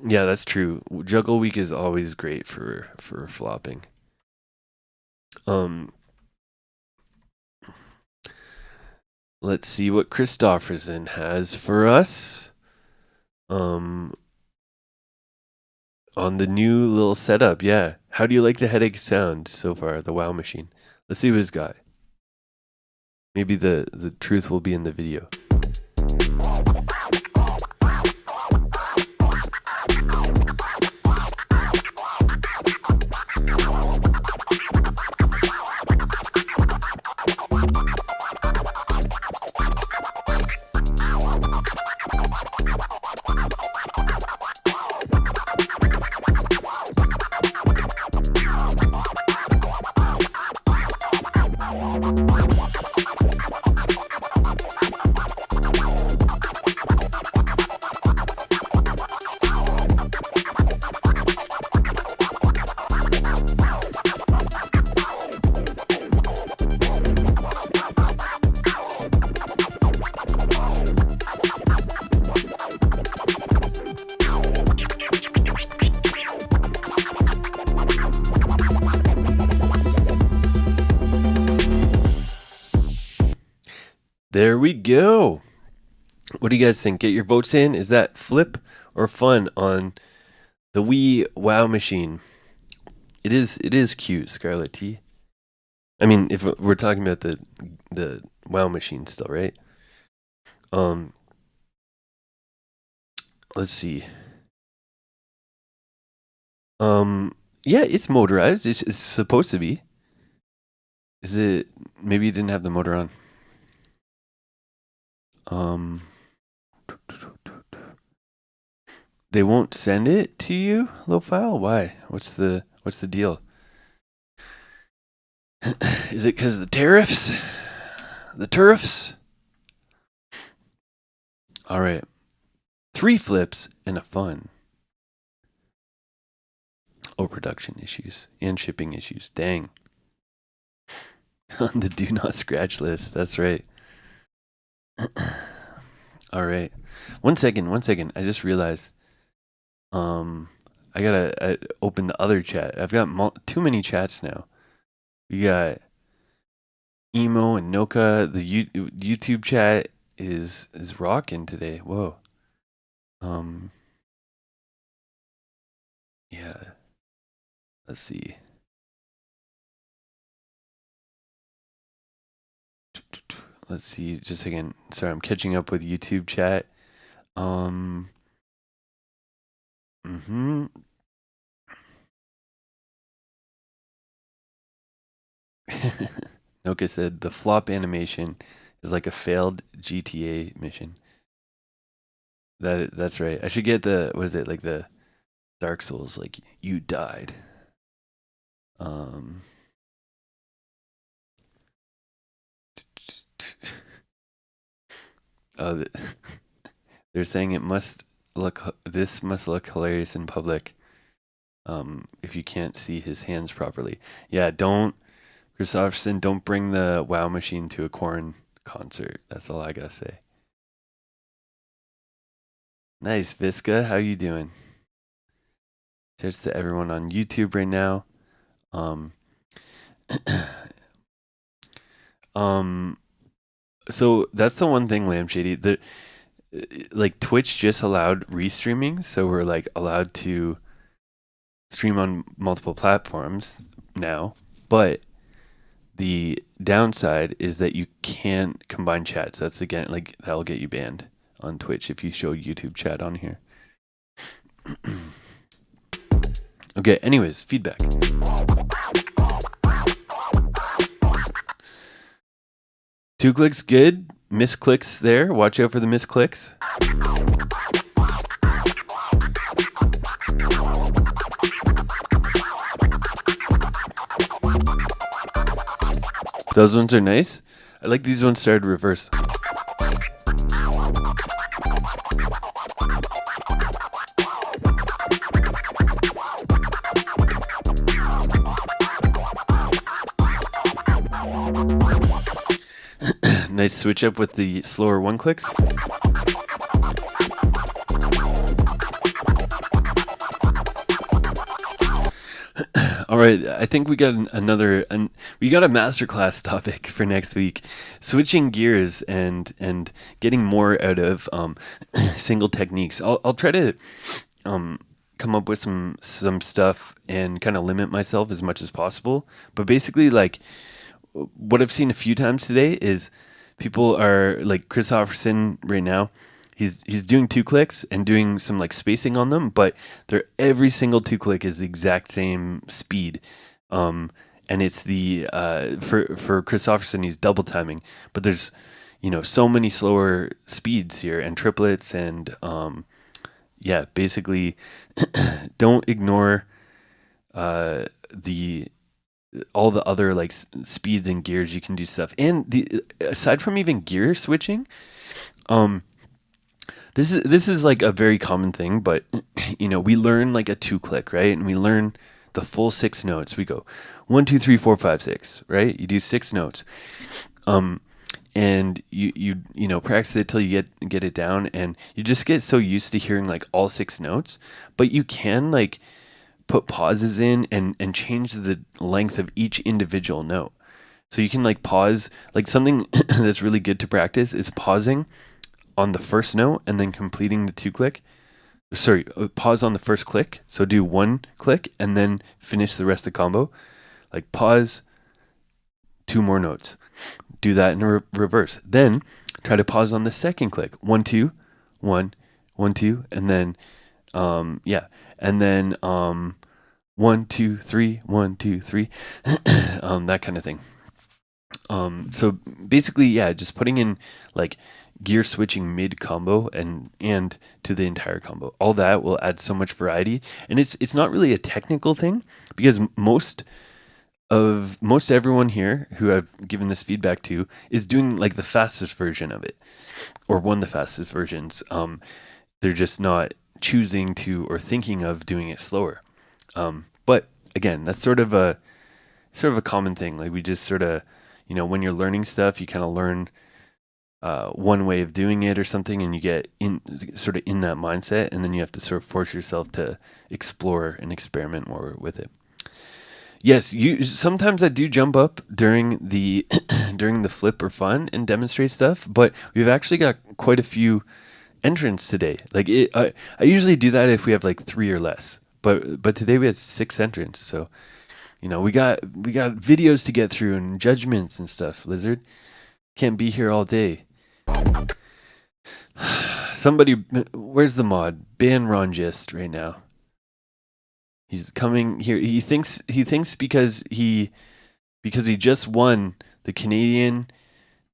Yeah, that's true. Juggle week is always great for flopping. Um, let's see what Kristofferson has for us. On the new little setup. Yeah. How do you like the headache sound so far? The WoW machine. Let's see what he's got. Maybe the truth will be in the video. There we go. What do you guys think? Get your votes in. Is that flip or fun on the Wii WoW machine? It is cute, Scarlet T. I mean, if we're talking about the WoW machine still, right? Let's see. Yeah, it's motorized. It's supposed to be. Is it? Maybe you didn't have the motor on. They won't send it to you, low file. Why? What's the deal? Is it because the tariffs? The turfs? All right. 3 flips and a fun. Oh, production issues and shipping issues. Dang. On the do not scratch list. That's right. All right. One second. I just realized. I gotta open the other chat. I've got too many chats now. We got Emo and Noka. The YouTube chat is rocking today. Whoa. Yeah. Let's see. Let's see. Just again. Sorry, I'm catching up with YouTube chat. Noka said the flop animation is like a failed GTA mission. That's right. I should get what is it, like the Dark Souls, like you died. Oh, they're saying this must look hilarious in public. If you can't see his hands properly. Yeah, Kristofferson, don't bring the WoW machine to a corn concert. That's all I gotta say. Nice, Visca. How you doing? Cheers to everyone on YouTube right now. Um, um, so that's the one thing, Lamb Shady. Like Twitch just allowed restreaming, so we're like allowed to stream on multiple platforms now. But the downside is that you can't combine chats. That's again like that'll get you banned on Twitch if you show YouTube chat on here. Okay, anyways, feedback. Two clicks good. Misclicks there. Watch out for the misclicks. Those ones are nice. I like these ones started reverse. Nice switch up with the slower one clicks. All right, I think we got we got a masterclass topic for next week: switching gears and getting more out of single techniques. I'll try to come up with some stuff and kind of limit myself as much as possible. But basically, like what I've seen a few times today is people are like Kristofferson right now. He's doing two clicks and doing some like spacing on them, but every single two click is the exact same speed. And it's the for Kristofferson, he's double timing, but there's so many slower speeds here and triplets and yeah, basically don't ignore the all the other like speeds and gears you can do stuff. And aside from even gear switching, this is like a very common thing, but we learn like a two click, right? And we learn the full 6 notes. We go 1, 2, 3, 4, 5, 6, right? You do 6 notes. And you practice it till you get it down, and you just get so used to hearing like all 6 notes, but you can like put pauses in and change the length of each individual note. So you can like pause, like something that's really good to practice is pausing on the first note and then completing the two click. Sorry, pause on the first click. So do 1 click and then finish the rest of the combo. Like pause, 2 more notes. Do that in reverse. Then try to pause on the second click. 1, 2, 1, 1, 2, and then yeah, and then 1, 2, 3, 1, 2, 3, that kind of thing. So basically, yeah, just putting in like gear switching mid combo and to the entire combo. All that will add so much variety, and it's not really a technical thing because most everyone here who I've given this feedback to is doing like the fastest version of it, or one of the fastest versions. They're just not choosing to or thinking of doing it slower. But again, that's sort of a common thing. Like we just sort of, when you're learning stuff, you kind of learn one way of doing it or something, and you get in that mindset, and then you have to sort of force yourself to explore and experiment more with it. Yes, sometimes I do jump up during the during the flip or fun and demonstrate stuff, but we've actually got quite a few entrants today. Like I usually do that if we have like 3 or less, but today we had 6 entrants, so we got videos to get through and judgments and stuff. Lizard can't be here all day. Somebody, where's the mod? Ban Ron Gist right now. He's coming here. He thinks because he just won the Canadian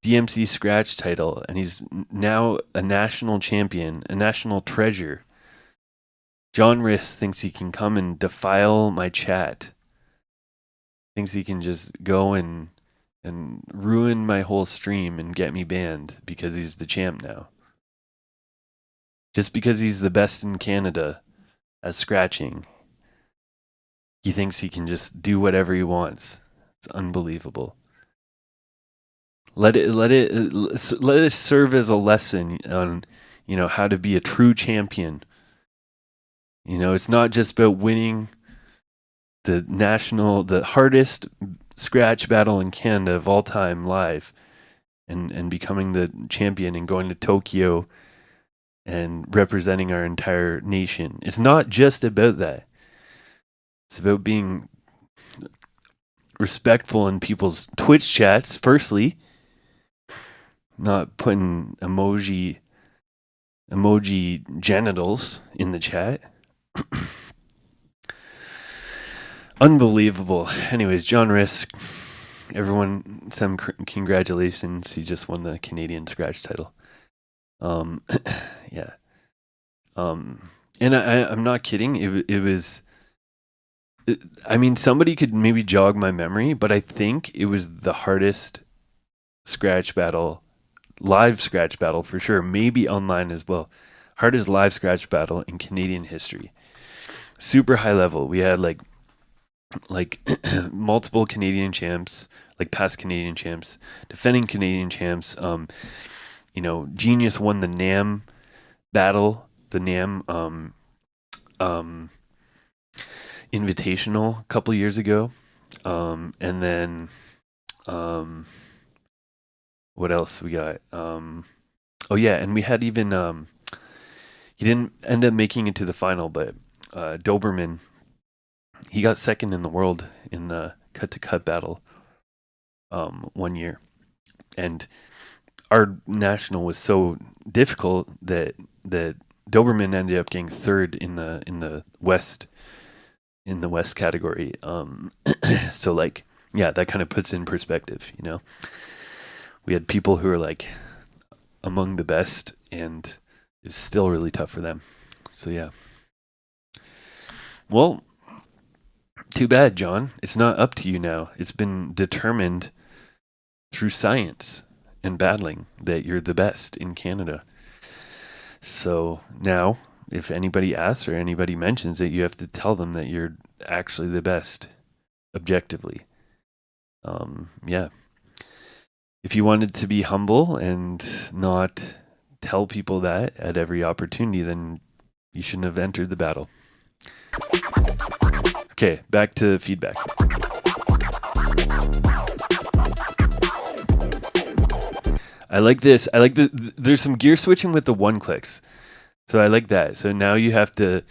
DMC Scratch title, and he's now a national champion, a national treasure. John Riss thinks he can come and defile my chat. Thinks he can just go and ruin my whole stream and get me banned because he's the champ now. Just because he's the best in Canada at scratching. He thinks he can just do whatever he wants. It's unbelievable. Let it serve as a lesson on, how to be a true champion. It's not just about winning the hardest scratch battle in Canada of all time live, and becoming the champion and going to Tokyo and representing our entire nation. It's not just about that. It's about being respectful in people's Twitch chats, firstly, not putting emoji genitals in the chat. Unbelievable. Anyways, John Risk, everyone, some congratulations. He just won the Canadian Scratch title. Yeah. And I'm not kidding. It was. I mean, somebody could maybe jog my memory, but I think it was the hardest scratch battle, live scratch battle for sure. Maybe online as well. Hardest live scratch battle in Canadian history. Super high level. We had like multiple Canadian champs, like past Canadian champs, defending Canadian champs. Genius won the NAM battle, the NAM Invitational a couple years ago. And then what else we got? And we had even he didn't end up making it to the final, but Doberman, he got second in the world in the cut-to-cut battle 1 year. And our national was so difficult that Doberman ended up getting third in the West category. So like, yeah, that kind of puts in perspective, We had people who were like among the best, and it's still really tough for them. So yeah. Well, too bad, John. It's not up to you now. It's been determined through science and battling that you're the best in Canada. So now, if anybody asks or anybody mentions it, you have to tell them that you're actually the best, objectively. Yeah. If you wanted to be humble and not tell people that at every opportunity, then you shouldn't have entered the battle. Okay, back to feedback. I like this. I like there's some gear switching with the one clicks. So I like that. So now you have to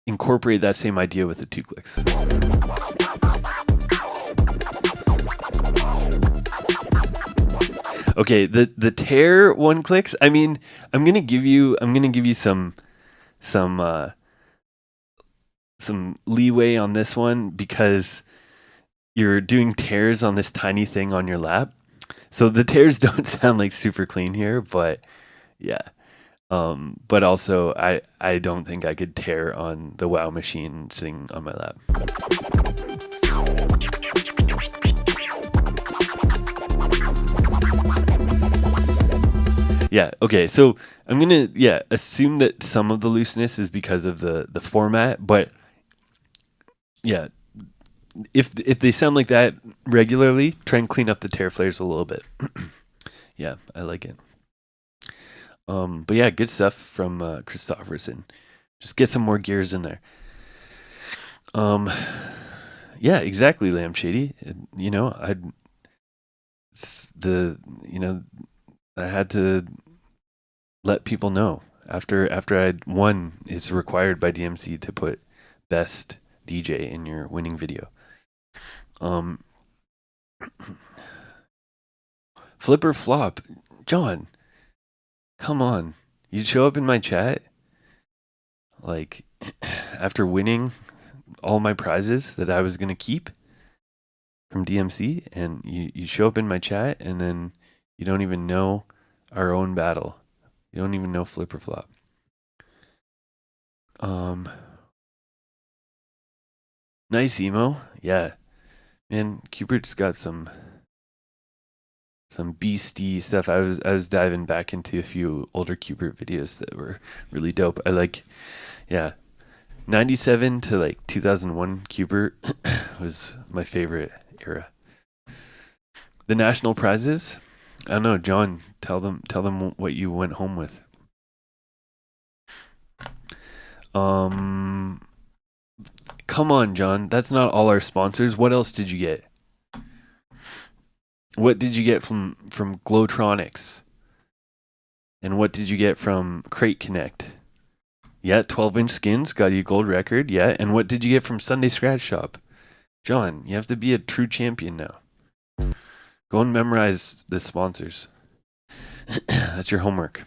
incorporate that same idea with the 2 clicks. Okay, the tear 1 clicks. I mean, I'm gonna give you some leeway on this one because you're doing tears on this tiny thing on your lap. So the tears don't sound like super clean here, but yeah. But also I don't think I could tear on the WoW machine sitting on my lap. Yeah, okay. So I'm going to assume that some of the looseness is because of the format, but yeah, if they sound like that regularly, try and clean up the tear flares a little bit. Yeah, I like it. But yeah, good stuff from Kristofferson. Just get some more gears in there. Yeah, exactly, Lamb Shady. I had to let people know after I'd won. It's required by DMC to put best DJ in your winning video. Flip or flop, John. Come on, you'd show up in my chat like after winning all my prizes that I was gonna keep from DMC, and you show up in my chat and then you don't even know our own battle. You don't even know flip or flop. Nice emo. Yeah. Man, Cubert's got some beastie stuff. I was diving back into a few older Cubert videos that were really dope. I like, yeah, 97 to like 2001 Cubert was my favorite era. The national prizes, I don't know, John, tell them what you went home with. Come on, John. That's not all our sponsors. What else did you get? What did you get from Glowtronics? And what did you get from Crate Connect? Yeah, 12-inch skins got you a gold record. Yeah, and what did you get from Sunday Scratch Shop? John, you have to be a true champion now. Go and memorize the sponsors. That's your homework.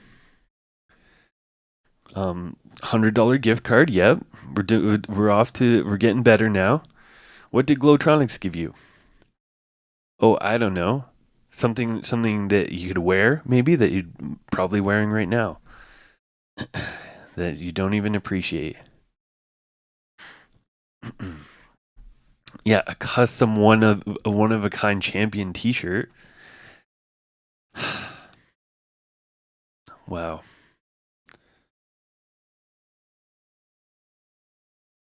$100 gift card. Yep, we're getting better now. What did Glowtronics give you? Oh, I don't know. Something that you could wear, maybe, that you're probably wearing right now. That you don't even appreciate. Yeah, a custom one of a kind champion t-shirt. Wow.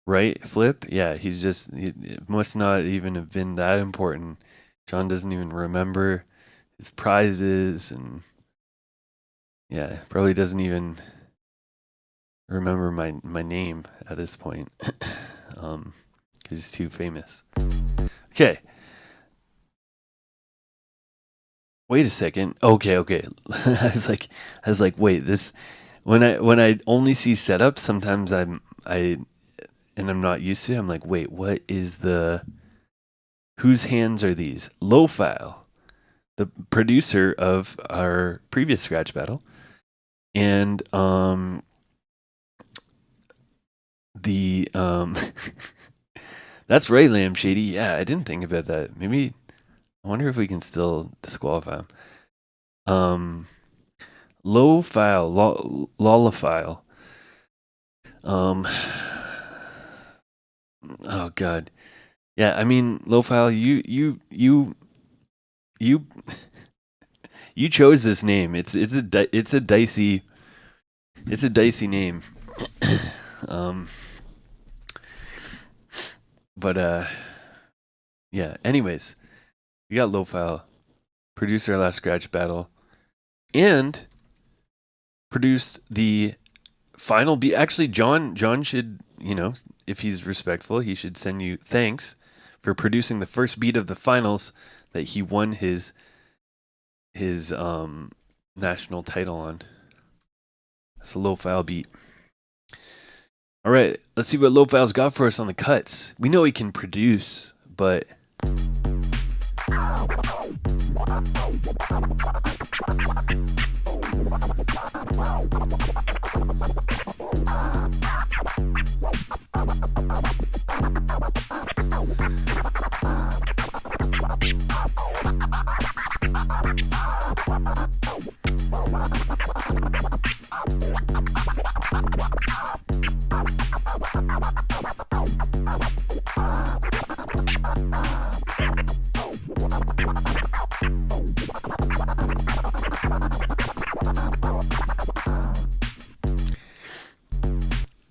Right, Flip? Yeah, it must not even have been that important. John doesn't even remember his prizes, and yeah, probably doesn't even remember my name at this point. Because he's too famous. Okay. Wait a second. Okay. I was like, wait, this when I only see setups, sometimes I'm not used to it. I'm like, wait, what is whose hands are these? Low-File, the producer of our previous scratch battle, and that's right, Lamb Shady. Yeah, I didn't think about that. Maybe I wonder if we can still disqualify him. Low-File, Lollafile. Oh God. Yeah, I mean, Low-File, you you chose this name. It's a dicey name. But yeah. Anyways, we got Low-File, produced our last scratch battle, and produced the final beat. Actually, John should, if he's respectful, he should send you thanks for producing the first beat of the finals that he won his national title on. It's a Low-File beat. All right, let's see what Low-File's got for us on the cuts. We know he can produce, but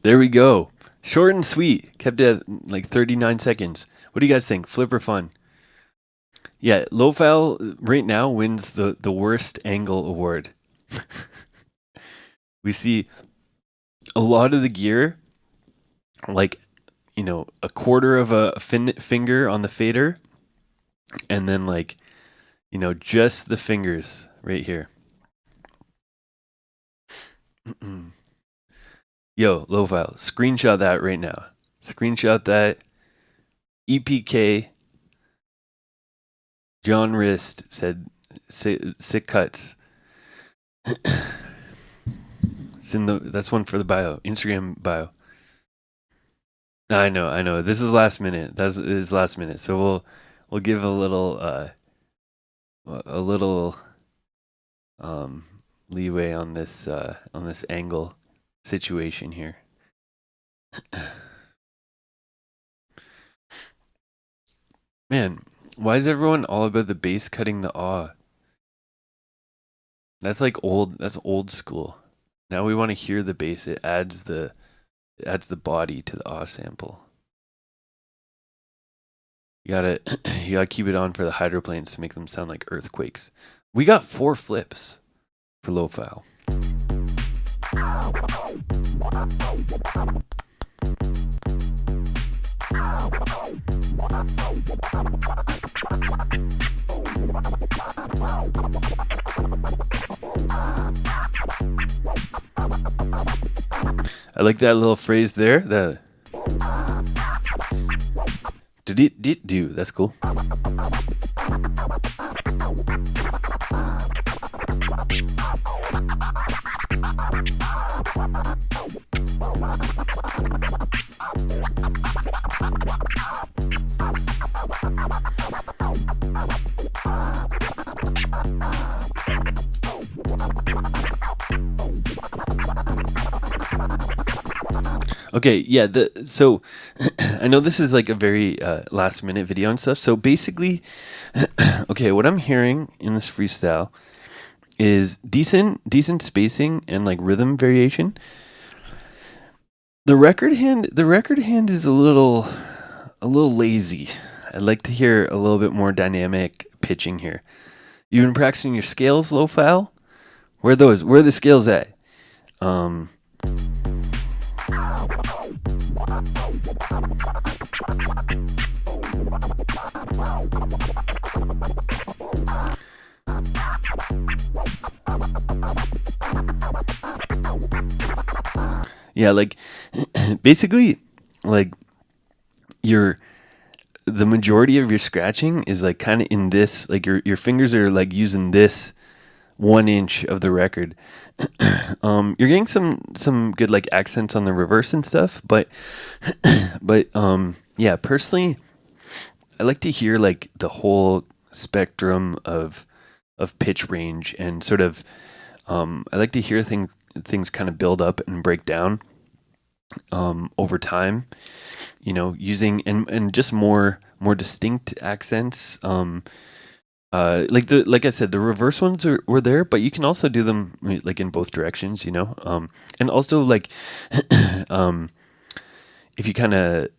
there we go. Short and sweet. Kept it at like 39 seconds. What do you guys think? Flip or fun? Yeah, Low-File right now wins the worst angle award. We see a lot of the gear, like, a quarter of a finger on the fader, and then like, just the fingers right here. Yo, Low-File, screenshot that right now. Screenshot that. EPK. John Wrist said, sick cuts. That's one for the bio, Instagram bio. I know. This is last minute. It is last minute. So we'll give a little leeway on this angle situation here. Man, why is everyone all about the bass cutting the awe? That's old school. Now we want to hear the bass. It adds the body to the awe sample. You gotta keep it on for the hydroplanes to make them sound like earthquakes. We got 4 flips for Low-File. I like that little phrase there. The do. That's cool. Okay, yeah. So I know this is like a very last minute video and stuff. So basically, okay, what I'm hearing in this freestyle is decent spacing and like rhythm variation. The record hand is a little lazy. I'd like to hear a little bit more dynamic pitching here. You've been practicing your scales, low file. Where are those? Where are the scales at? Yeah, like basically, like the majority of your scratching is like kind of in this, like your fingers are like using this 1 inch of the record. You're getting some good like accents on the reverse and stuff, but yeah, personally, I like to hear like the whole spectrum of pitch range and sort of I like to hear things kind of build up and break down over time, you know, using and just more distinct accents. Like I said, the reverse ones were there, but you can also do them like in both directions, you know. And also like if you kind of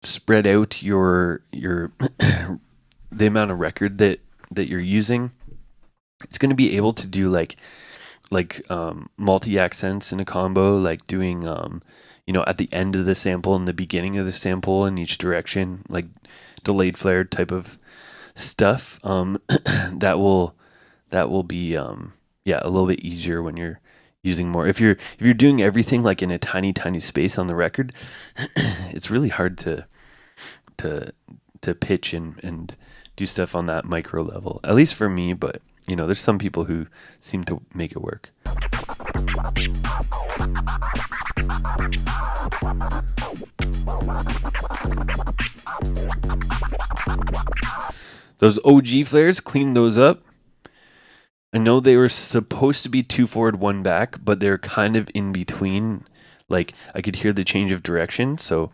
spread out your the amount of record that you're using, it's going to be able to do like multi accents in a combo, like doing you know, at the end of the sample and the beginning of the sample in each direction, like delayed flare type of stuff. That will be yeah, a little bit easier when you're using more. If you're doing everything like in a tiny space on the record, it's really hard to pitch and do stuff on that micro level. At least for me, but you know, there's some people who seem to make it work. Those OG flares, clean those up. I know they were supposed to be 2 forward, 1 back, but they're kind of in between. Like I could hear the change of direction. So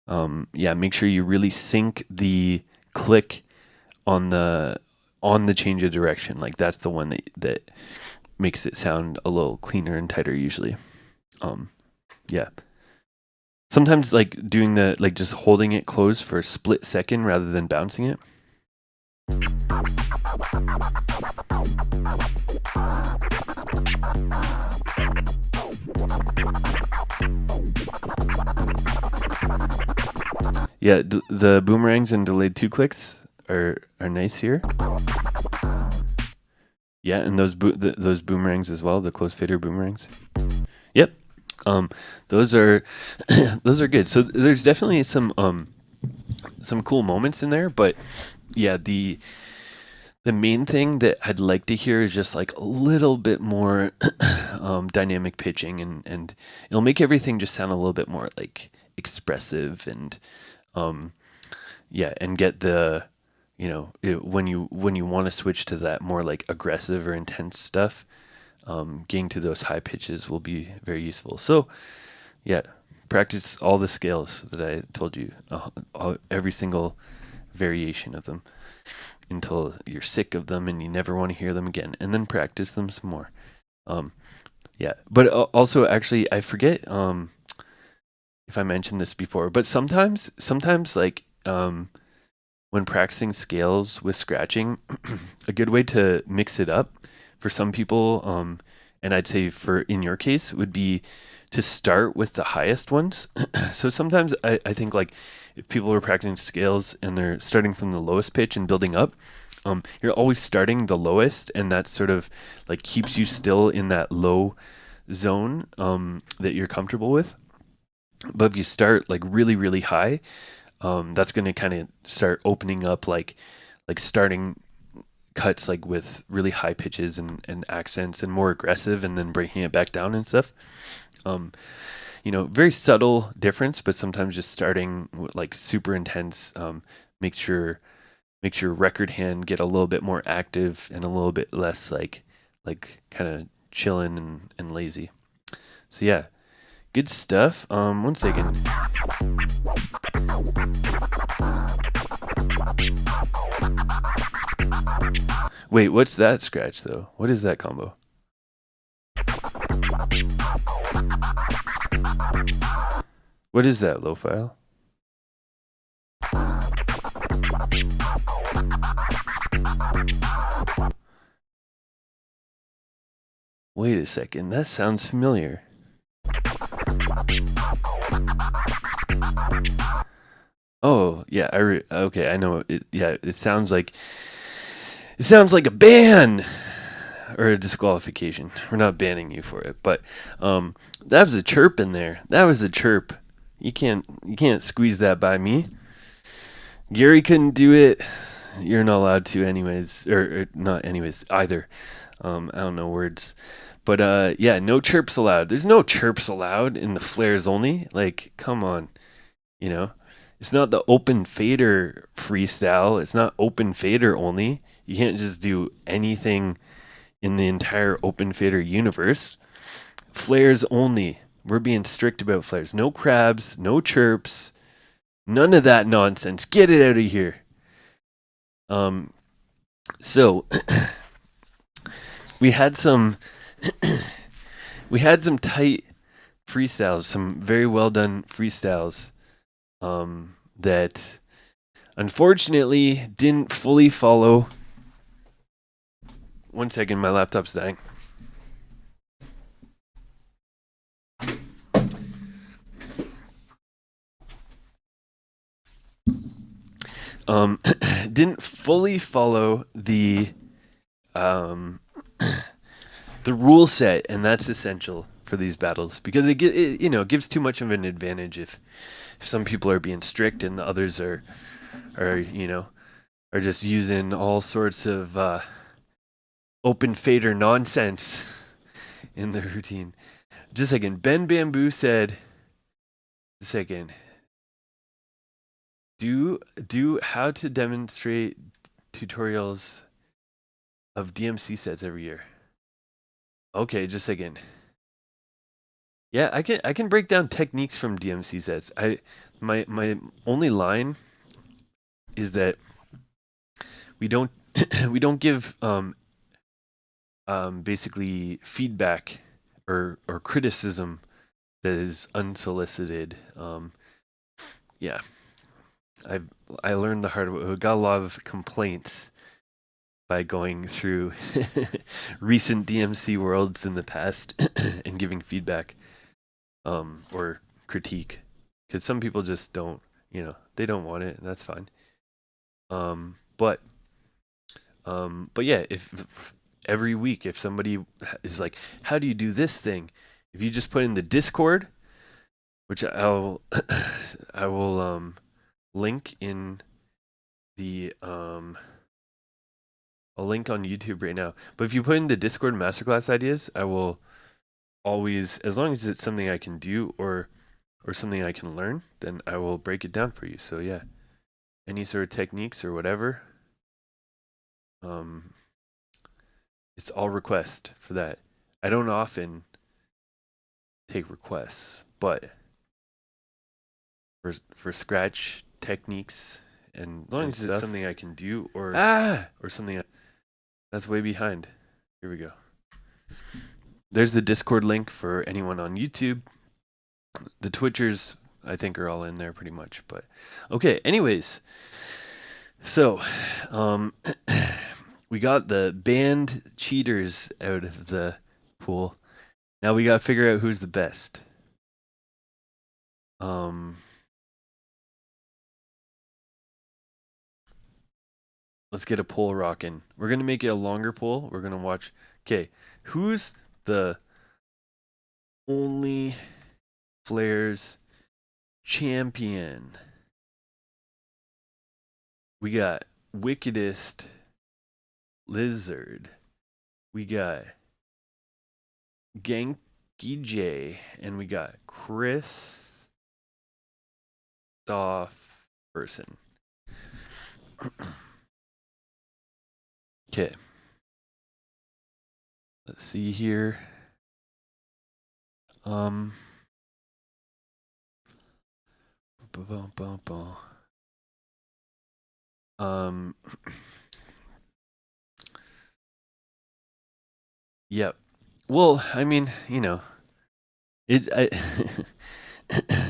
yeah, make sure you really sync the click on the change of direction. Like that's the one that makes it sound a little cleaner and tighter usually. Yeah. Sometimes like doing the like just holding it closed for a split second rather than bouncing it. Yeah, the boomerangs and delayed 2 clicks are nice here. Yeah, and those boomerangs as well, the close fader boomerangs. Yep. Those are those are good. So there's definitely some cool moments in there, but yeah, the main thing that I'd like to hear is just like a little bit more dynamic pitching, and it'll make everything just sound a little bit more like expressive and yeah, and get the, you know, when you want to switch to that more like aggressive or intense stuff, getting to those high pitches will be very useful. So yeah, practice all the scales that I told you, every single variation of them until you're sick of them and you never want to hear them again, and then practice them some more. Yeah, but also actually I forget if I mentioned this before, but sometimes like when practicing scales with scratching, a good way to mix it up for some people and I'd say for in your case would be to start with the highest ones. So sometimes I think like if people are practicing scales and they're starting from the lowest pitch and building up, you're always starting the lowest, and that sort of like keeps you still in that low zone that you're comfortable with. But if you start like really really high, that's going to kind of start opening up like starting cuts like with really high pitches and accents and more aggressive, and then breaking it back down and stuff. Um, very subtle difference, but sometimes just starting with like super intense makes your record hand get a little bit more active and a little bit less like kind of chilling and lazy. So yeah, good stuff. One second. Wait, what's that scratch though? What is that combo? What is that, low file? Wait a second, that sounds familiar. Oh yeah, okay, I know it. Yeah, it sounds like a ban or a disqualification. We're not banning you for it, but that was a chirp in there. That was a chirp. You can't squeeze that by me. Gary couldn't do it. You're not allowed to, anyways, or not anyways either. I don't know words, but yeah, no chirps allowed. There's no chirps allowed in the flares only. Like, come on, you know. It's not the open fader freestyle. It's not open fader only. You can't just do anything in the entire open fader universe. Flares only. We're being strict about flares. No crabs, no chirps, none of that nonsense. Get it out of here. So we had some tight freestyles, some very well done freestyles that unfortunately didn't fully follow. One second, my laptop's dying. Didn't fully follow the rule set, and that's essential for these battles because it gives too much of an advantage if some people are being strict and the others are just using all sorts of open fader nonsense in their routine. Just a second. Ben Bamboo said, second. Do how to demonstrate tutorials of DMC sets every year. Okay, just a second. Yeah, I can break down techniques from DMC sets. My only line is that we don't give basically feedback or criticism that is unsolicited. Yeah, I learned the hard way. We got a lot of complaints by going through recent DMC worlds in the past and giving feedback or critique, because some people just don't, they don't want it, and that's fine. But yeah, if every week, if somebody is like, how do you do this thing? If you just put in the Discord, which I will link in the I'll link on YouTube right now. But if you put in the Discord masterclass ideas, I will always, as long as it's something I can do or something I can learn, then I will break it down for you. So yeah, any sort of techniques or whatever, it's all request for that. I don't often take requests, but for scratch techniques, and as long as it's something I can do or something that's way behind. Here we go. There's the Discord link for anyone on YouTube. The Twitchers, I think, are all in there pretty much. But okay, anyways. So, we got the banned cheaters out of the pool. Now we gotta figure out who's the best. Let's get a poll rocking. We're gonna make it a longer poll. We're gonna watch. Okay, who's the only Flares champion? We got Wickedest Lizard. We got Genki J, and we got Kristofferson. Okay. Let's see here. Yep. Well, I mean, you know,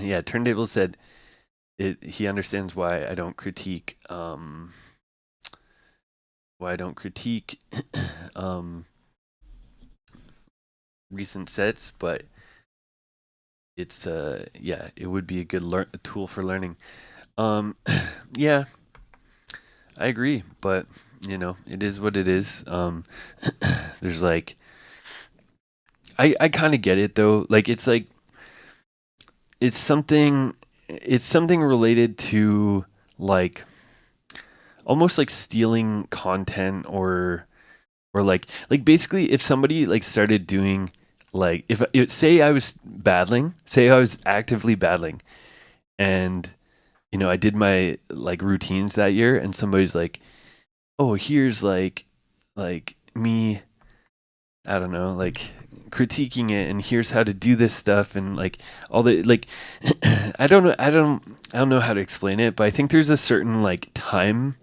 yeah, Turntable said he understands why I don't critique recent sets, but it's yeah, it would be a good tool for learning. Yeah, I agree, but you know, it is what it is. There's like I kind of get it though. Like it's something related to like almost like stealing content or like basically if somebody like started doing like if say I was actively battling and you know I did my like routines that year and somebody's like, oh, here's like me, I don't know, like critiquing it and here's how to do this stuff and like all the like I don't know how to explain it, but I think there's a certain like time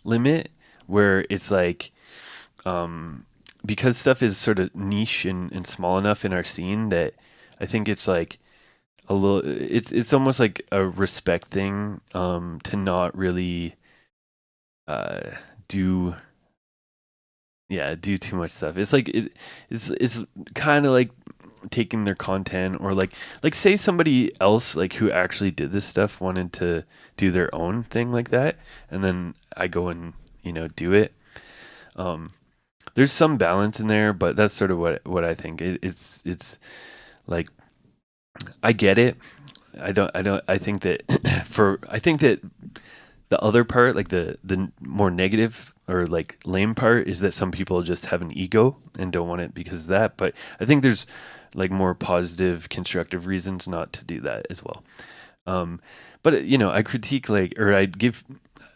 limit where it's like because stuff is sort of niche and small enough in our scene that I think it's like a little it's almost like a respect thing to not really do too much stuff. It's like it's kind of like taking their content or like say somebody else like who actually did this stuff wanted to do their own thing like that and then I go and you know do it. There's some balance in there, but that's sort of what I think. It's like I get it. I think that the other part, like the more negative or like lame part, is that some people just have an ego and don't want it because of that. But I think there's like more positive, constructive reasons not to do that as well. But you know, I critique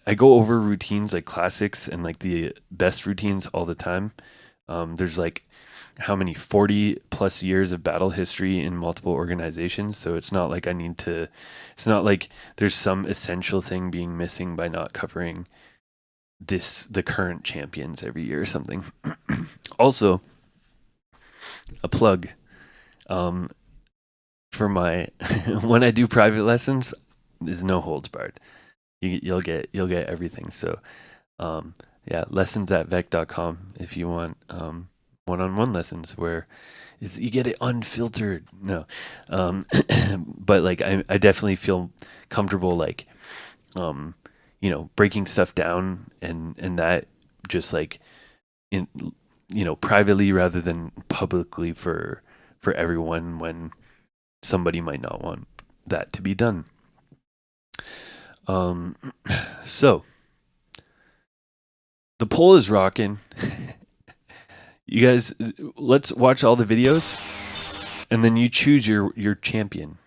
I go over routines like classics and like the best routines all the time. There's like how many 40 plus years of battle history in multiple organizations, so it's not like it's not like there's some essential thing being missing by not covering the current champions every year or something. Also, a plug for my when I do private lessons, there's no holds barred. You'll get everything. So yeah, lessons at Vekked.com if you want one-on-one lessons where you get it unfiltered. No, but like I definitely feel comfortable like you know breaking stuff down and that just like in you know privately rather than publicly for everyone when somebody might not want that to be done. So the poll is rocking. You guys, let's watch all the videos, and then you choose your champion.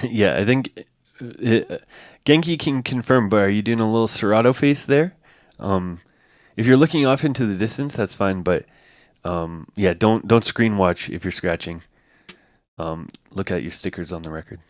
Yeah, I think Genki can confirm, but are you doing a little Serato face there? Um, if you're looking off into the distance, that's fine, but yeah, don't screen watch if you're scratching. Look at your stickers on the record.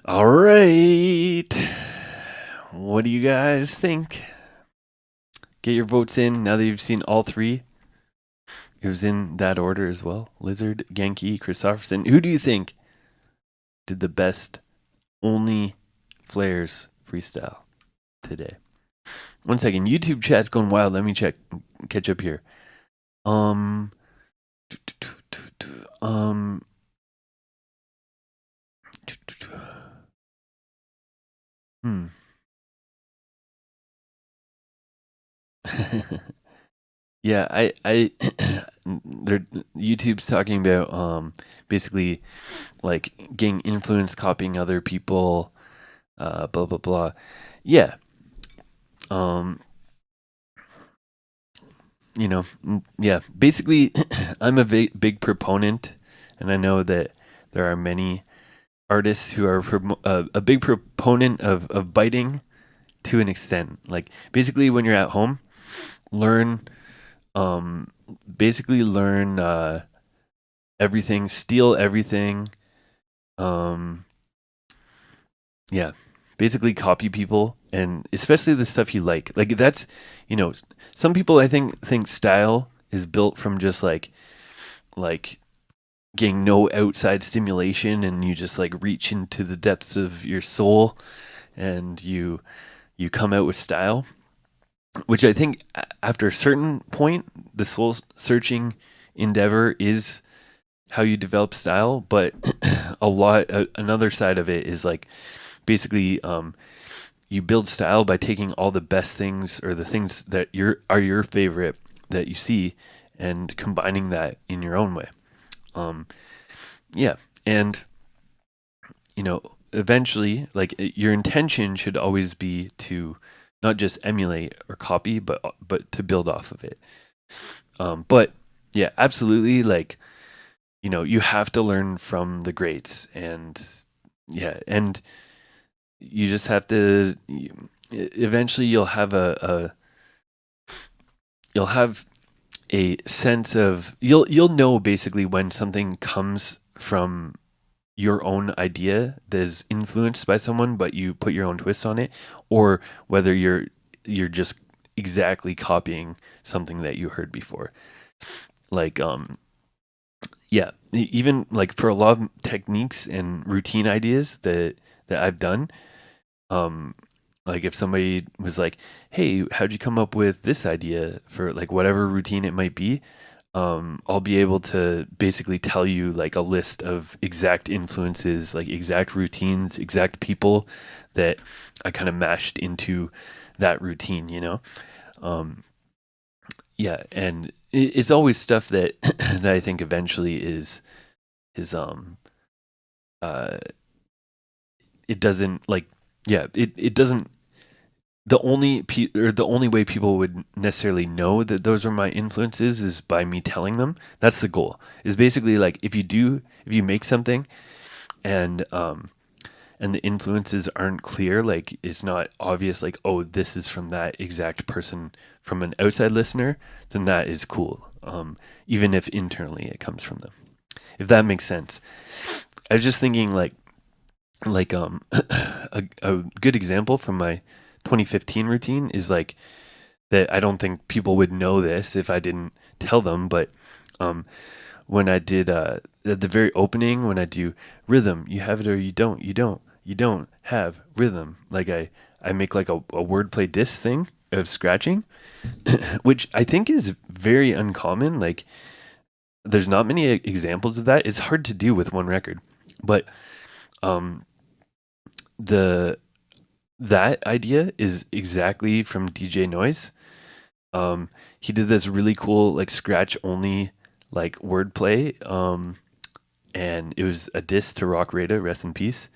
All right. What do you guys think? Get your votes in now that you've seen all three. It was in that order as well. Lizard, Genki, Kristofferson. Who do you think did the best only Flares freestyle today? 1 second. YouTube chat's going wild. Let me catch up here. Um um hmm. Yeah, I YouTube's talking about basically like getting influence, copying other people, blah blah blah. Yeah. Um yeah, basically I'm a big proponent, and I know that there are many artists who are a big proponent of biting to an extent. Like basically when you're at home, learn basically learn everything, steal everything. Um, yeah, basically copy people, and especially the stuff you like. Like that's, some people I think style is built from just like getting no outside stimulation, and you just like reach into the depths of your soul, and you come out with style, which I think after a certain point, the soul searching endeavor is how you develop style. But another side of it is like basically you build style by taking all the best things, or the things that are your favorite that you see, and combining that in your own way. Yeah, and eventually, like your intention should always be to not just emulate or copy, but to build off of it. But yeah, absolutely, like you have to learn from the greats, and yeah, and you just have to. Eventually, you'll have a sense of you'll know basically when something comes from your own idea that is influenced by someone, but you put your own twist on it, or whether you're just exactly copying something that you heard before. Like yeah, even like for a lot of techniques and routine ideas that I've done, um like if somebody was like, "Hey, how'd you come up with this idea for like whatever routine it might be?" I'll be able to basically tell you like a list of exact influences, like exact routines, exact people that I kind of mashed into that routine, Yeah, and it's always stuff that that I think eventually is uh it doesn't like yeah, it doesn't the only way people would necessarily know that those are my influences is by me telling them. That's the goal. Is basically like if you make something and the influences aren't clear, like it's not obvious, like, oh, this is from that exact person from an outside listener, then that is cool. Even if internally it comes from them. If that makes sense. I was just thinking like like a good example from my 2015 routine is like that. I don't think people would know this if I didn't tell them, but um, when I did at the very opening, when I do rhythm, you have it or you don't have rhythm. Like I make like a wordplay diss thing of scratching, which I think is very uncommon. Like there's not many examples of that. It's hard to do with one record, but um, the that idea is exactly from DJ Noise. He did this really cool like scratch only like wordplay. And it was a diss to Rock Rada, rest in peace.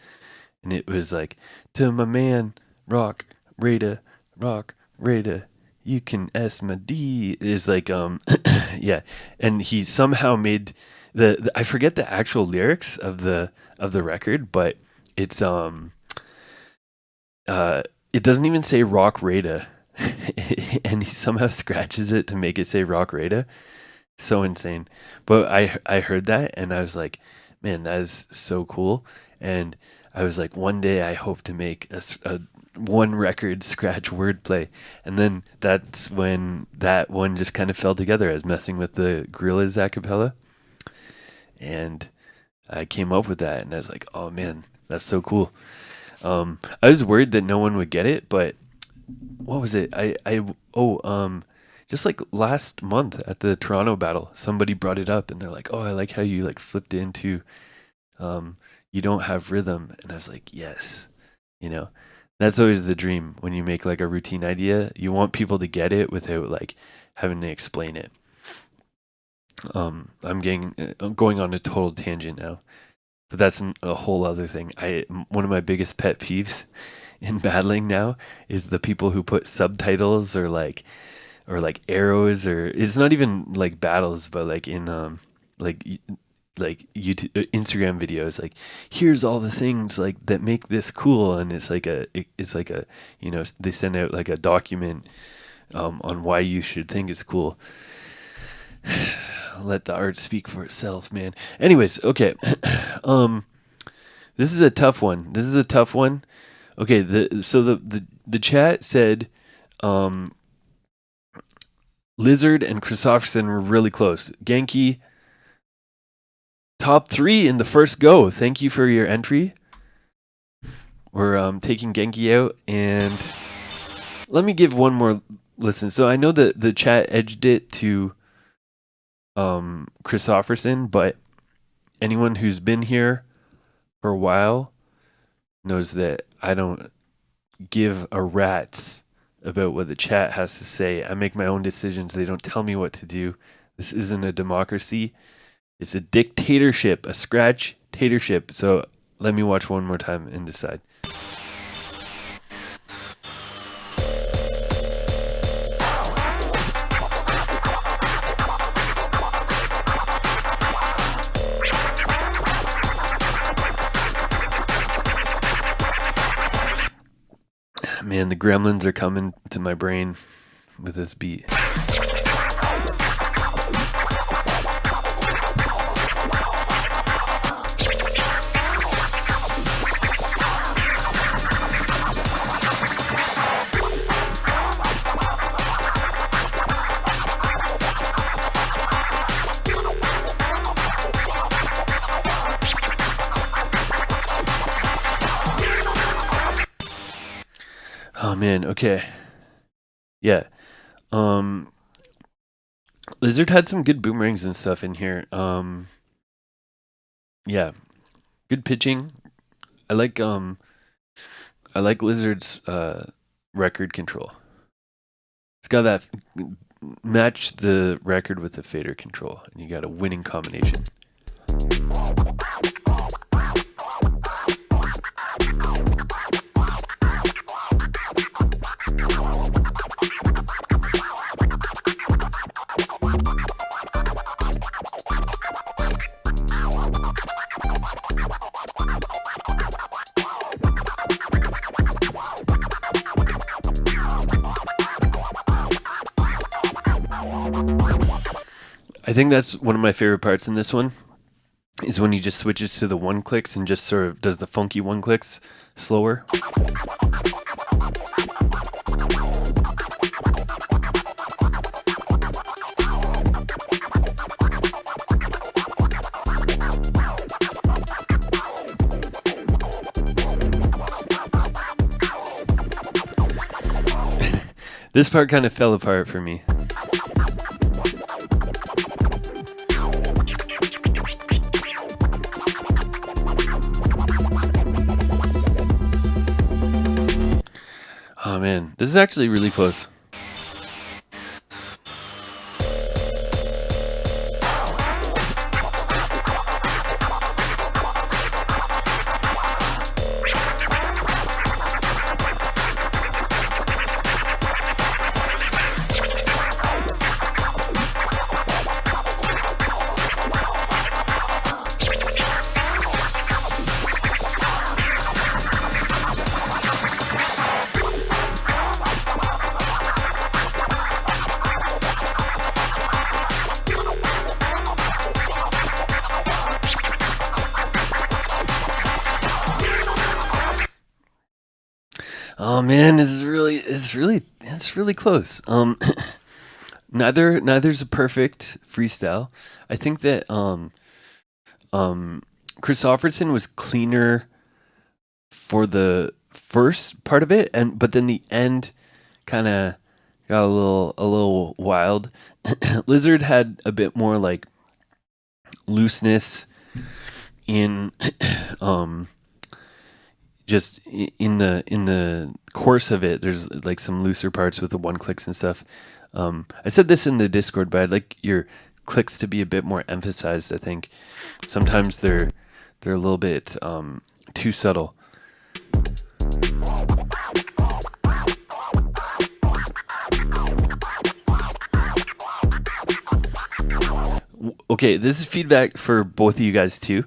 And it was like, to my man, Rock Rada, you can S my D. Is like, yeah. And he somehow made the I forget the actual lyrics of the record, but it's it doesn't even say Rock Rada, and he somehow scratches it to make it say Rock Rada. So insane. But I heard that and I was like, man, that is so cool. And I was like, one day I hope to make a one record scratch wordplay. And then that's when that one just kind of fell together. I was messing with the Gorillaz a cappella, and I came up with that. And I was like, oh man, that's so cool. I was worried that no one would get it, but what was it? Just like last month at the Toronto battle, somebody brought it up and they're like, "Oh, I like how you like flipped into you don't have rhythm." And I was like, "Yes." You know, that's always the dream when you make like a routine idea. You want people to get it without like having to explain it. I'm going on a total tangent now, but that's a whole other thing. One of my biggest pet peeves in battling now is the people who put subtitles or like arrows, or it's not even like battles, but like in like like YouTube, Instagram videos, like here's all the things like that make this cool, and it's like a they send out like a document on why you should think it's cool. Let the art speak for itself, man. Anyways, okay. This is a tough one. Okay, the chat said Lizard and Kristofferson were really close. Genki, top 3 in the first go. Thank you for your entry. We're taking Genki out, and let me give one more listen. So I know that the chat edged it to Kristofferson, but anyone who's been here for a while knows that I don't give a rat's about what the chat has to say. I make my own decisions. They don't tell me what to do. This isn't a democracy. It's a dictatorship, a scratch-tatorship. So let me watch one more time and decide. Man, the gremlins are coming to my brain with this beat. Oh man, okay. Yeah. Lizard had some good boomerangs and stuff in here. Yeah. Good pitching. I like Lizard's record control. It's got that match the record with the fader control, and you got a winning combination. I think that's one of my favorite parts in this one is when he just switches to the one clicks and just sort of does the funky one clicks slower. This part kind of fell apart for me. Oh man, this is actually really close. Oh man, it's really close. Neither's a perfect freestyle. I think that Kristofferson was cleaner for the first part of it, but then the end kind of got a little wild. Lizard had a bit more like looseness in just in the course of it. There's like some looser parts with the one clicks and stuff. I said this in the Discord, but I'd like your clicks to be a bit more emphasized. I think sometimes they're a little bit too subtle. Okay, this is feedback for both of you guys too.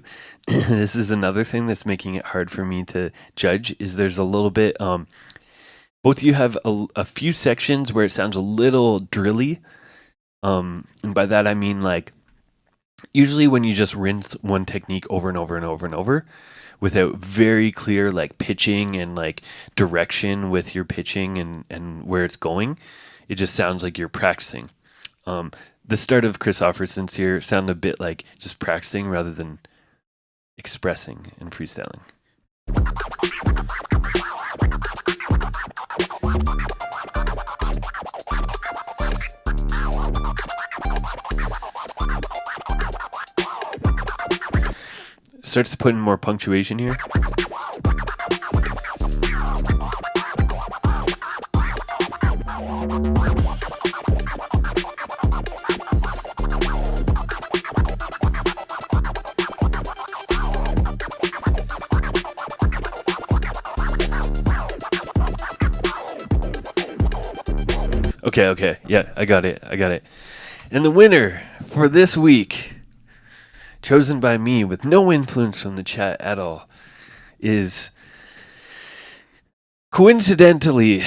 This is another thing that's making it hard for me to judge. Is there's a little bit. Both of you have a few sections where it sounds a little drilly, and by that I mean like usually when you just rinse one technique over and over and over and over, without very clear like pitching and like direction with your pitching and where it's going, it just sounds like you're practicing. The start of Kristofferson's here sounded a bit like just practicing rather than expressing and freestyling. Starts to put in more punctuation here. Okay. Yeah, I got it. And the winner for this week, chosen by me with no influence from the chat at all, is coincidentally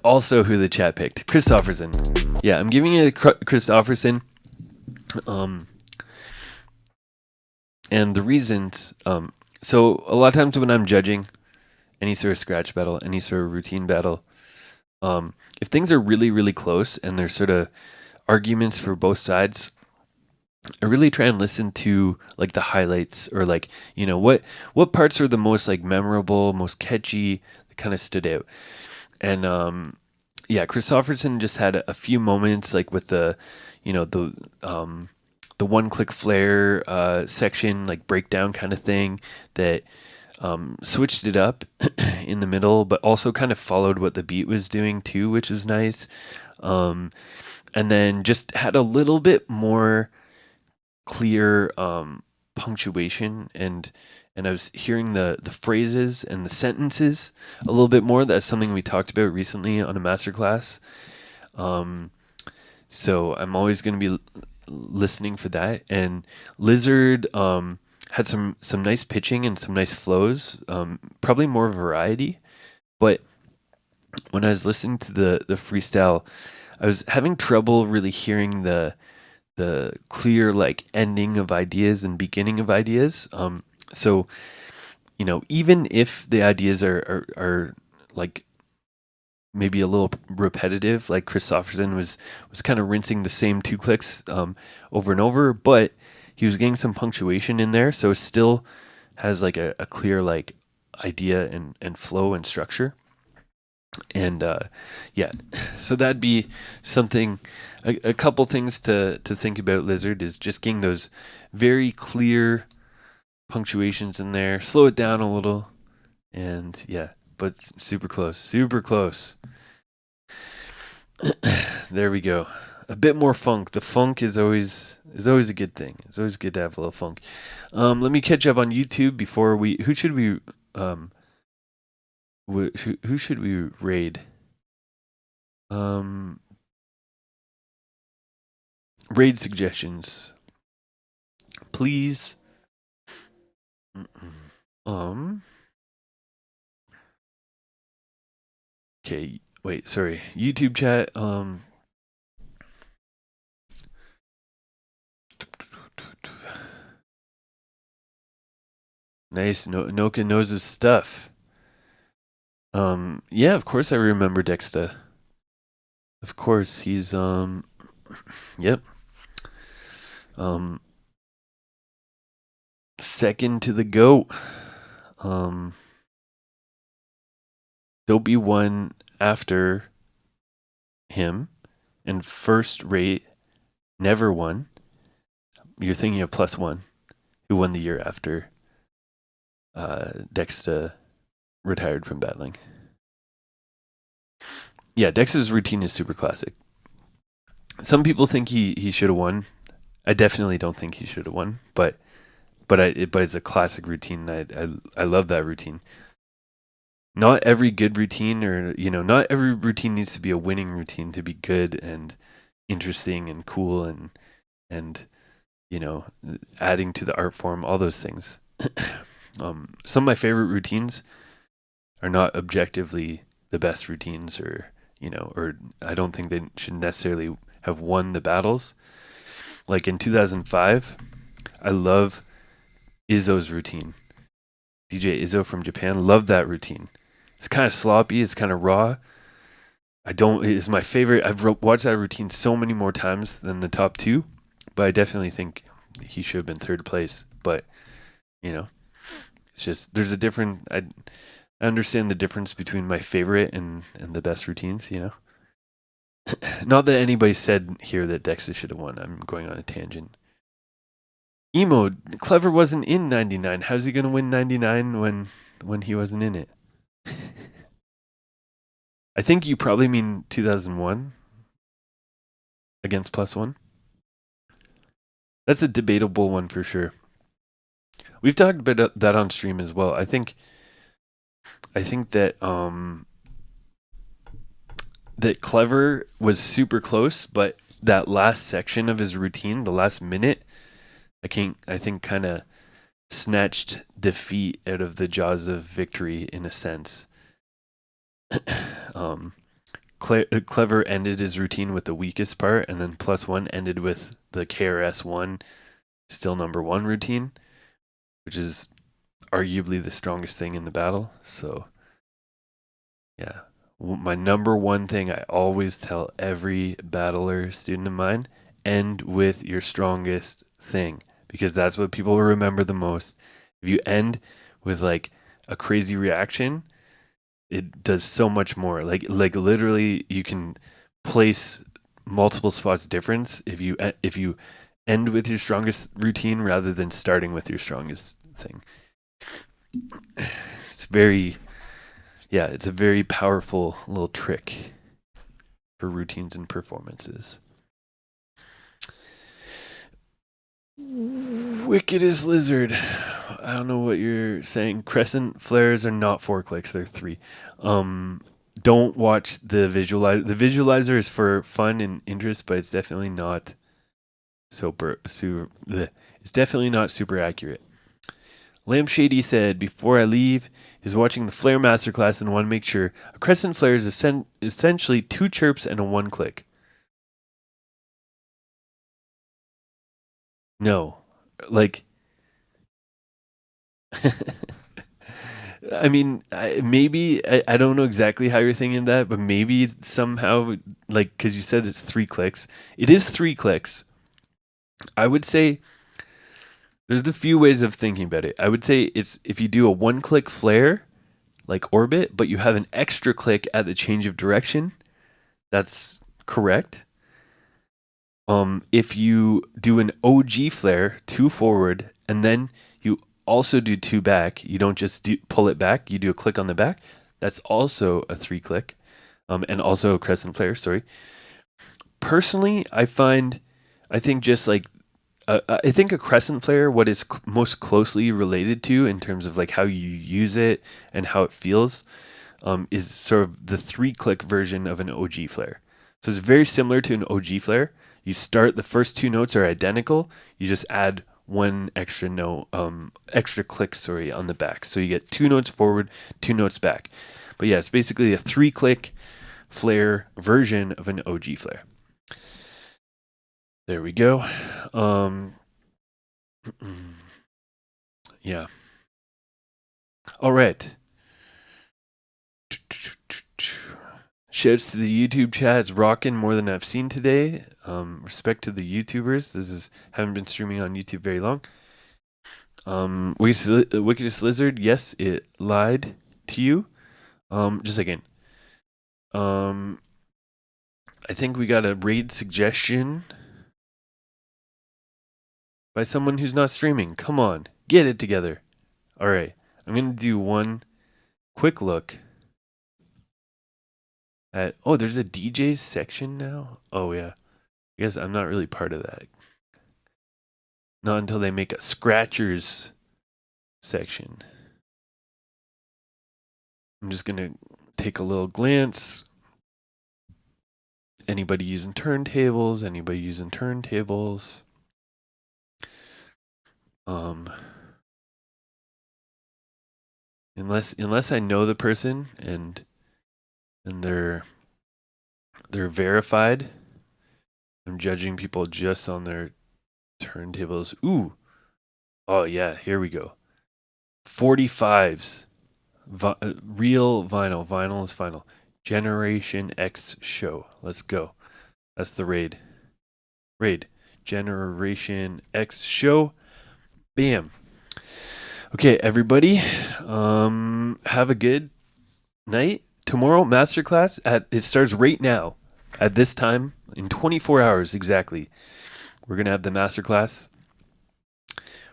also who the chat picked, Kristofferson. Yeah, I'm giving it a Kristofferson. And the reasons, so a lot of times when I'm judging any sort of scratch battle, any sort of routine battle, if things are really, really close and there's sort of arguments for both sides, I really try and listen to like the highlights, or like, you know, what parts are the most like memorable, most catchy, that kind of stood out. And yeah, Kristofferson just had a few moments like with the, you know, the one click flare section, like breakdown kind of thing, that switched it up in the middle, but also kind of followed what the beat was doing too, which is nice. And then just had a little bit more clear punctuation, and I was hearing the phrases and the sentences a little bit more. That's something we talked about recently on a masterclass. So I'm always going to be listening for that. And Lizard had some nice pitching and some nice flows, probably more variety. But when I was listening to the freestyle, I was having trouble really hearing the the clear like ending of ideas and beginning of ideas. So even if the ideas are like maybe a little repetitive, like Kristofferson was kind of rinsing the same two clicks over and over, but he was getting some punctuation in there, so it still has like a clear like idea and flow and structure. And yeah, so that'd be something. A couple things to think about Lizard is just getting those very clear punctuations in there. Slow it down a little, and yeah, but super close, super close. There we go. A bit more funk. The funk is always a good thing. It's always good to have a little funk. Let me catch up on YouTube before we. Who should we who should we raid? Raid suggestions, please. Okay, wait, sorry. YouTube chat. Nice. Noka knows his stuff. Yeah, of course I remember Dexter. Of course, he's yep. Second to the GOAT. There'll be one after him, and first rate never won. You're thinking of +1, who won the year after Dexter retired from battling. Yeah, Dexter's routine is super classic. Some people think he should have won. I definitely don't think he should have won, but it's a classic routine. I love that routine. Not every good routine, or not every routine needs to be a winning routine to be good and interesting and cool and adding to the art form, all those things. Some of my favorite routines are not objectively the best routines, or I don't think they should necessarily have won the battles. Like in 2005, I love Izzo's routine. DJ Izzo from Japan, love that routine. It's kind of sloppy, it's kind of raw. It's my favorite. I've watched that routine so many more times than the top two, but I definitely think he should have been third place. But it's just there's a different. I understand the difference between my favorite and the best routines. Not that anybody said here that Dexter should have won. I'm going on a tangent. Emo, Clever wasn't in 99. How's he going to win 99 when he wasn't in it? I think you probably mean 2001 against +1. That's a debatable one for sure. We've talked about that on stream as well. I think that that Clever was super close, but that last section of his routine, the last minute, I think kind of snatched defeat out of the jaws of victory in a sense. Clever ended his routine with the weakest part, and then +1 ended with the KRS-One, still number 1 routine, which is arguably the strongest thing in the battle. So, yeah. My number one thing I always tell every battler student of mine, end with your strongest thing, because that's what people will remember the most. If you end with like a crazy reaction, it does so much more. Like literally, you can place multiple spots difference if you end with your strongest routine rather than starting with your strongest thing. It's it's a very powerful little trick for routines and performances. Wickedest Lizard. I don't know what you're saying. Crescent flares are not 4 clicks, they're 3. Don't watch the visualizer. The visualizer is for fun and interest, but it's definitely not it's definitely not super accurate. Lampshady said, before I leave, is watching the Flare Masterclass and want to make sure a Crescent Flare is essentially 2 chirps and a 1 click. No. Like I mean, I don't know exactly how you're thinking that, but maybe somehow, like, because you said it's 3 clicks. It is 3 clicks. I would say there's a few ways of thinking about it. I would say it's if you do a 1 click flare, like orbit, but you have an extra click at the change of direction, that's correct. If you do an OG flare, 2 forward, and then you also do 2 back, you don't just pull it back, you do a click on the back, that's also a 3 click, and also a crescent flare, sorry. Personally, I think just like, I think a crescent flare, what it's most closely related to in terms of like how you use it and how it feels, is sort of the 3 click version of an OG flare. So it's very similar to an OG flare. You start, the first 2 notes are identical. You just add one extra note, extra click, on the back. So you get 2 notes forward, 2 notes back. But yeah, it's basically a 3 click flare version of an OG flare. There we go. Yeah. All right. Shouts to the YouTube chat. It's rocking more than I've seen today. Respect to the YouTubers. Haven't been streaming on YouTube very long. Wickedest Lizard. Yes, it lied to you. Just a second. I think we got a raid suggestion by someone who's not streaming. Come on, get it together. All right, I'm gonna do one quick look at. Oh, there's a DJ section now. Oh yeah, I guess I'm not really part of that. Not until they make a scratchers section. I'm just gonna take a little glance. Anybody using turntables? Anybody using turntables? Unless I know the person and they're verified, I'm judging people just on their turntables. Ooh. Oh yeah, here we go. 45s. Real vinyl. Vinyl is final. Generation X show. Let's go. That's the raid. Generation X show. Bam. Okay, everybody. Have a good night. Tomorrow, masterclass it starts right now. At this time, in 24 hours exactly. We're gonna have the masterclass.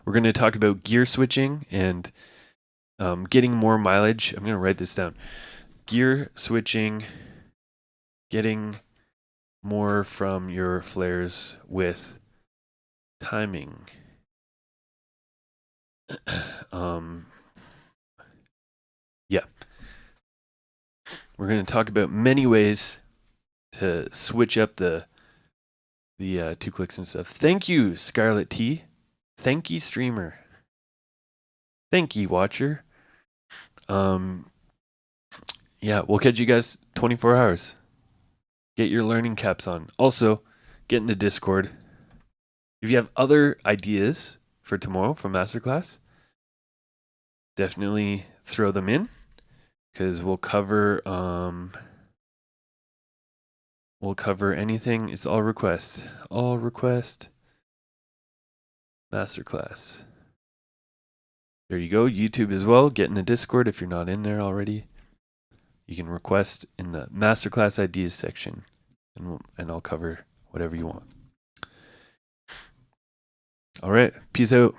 We're gonna talk about gear switching and getting more mileage. I'm gonna write this down. Gear switching, getting more from your flares with timing. Yeah. We're going to talk about many ways to switch up the 2 clicks and stuff. Thank you, Scarlet T. Thank you, streamer. Thank you, watcher. Yeah, we'll catch you guys 24 hours. Get your learning caps on. Also, get in the Discord. If you have other ideas for tomorrow for masterclass, definitely throw them in, because we'll cover anything. It's all request. Masterclass. There you go. YouTube as well. Get in the Discord if you're not in there already. You can request in the masterclass ideas section, and I'll cover whatever you want. All right. Peace out.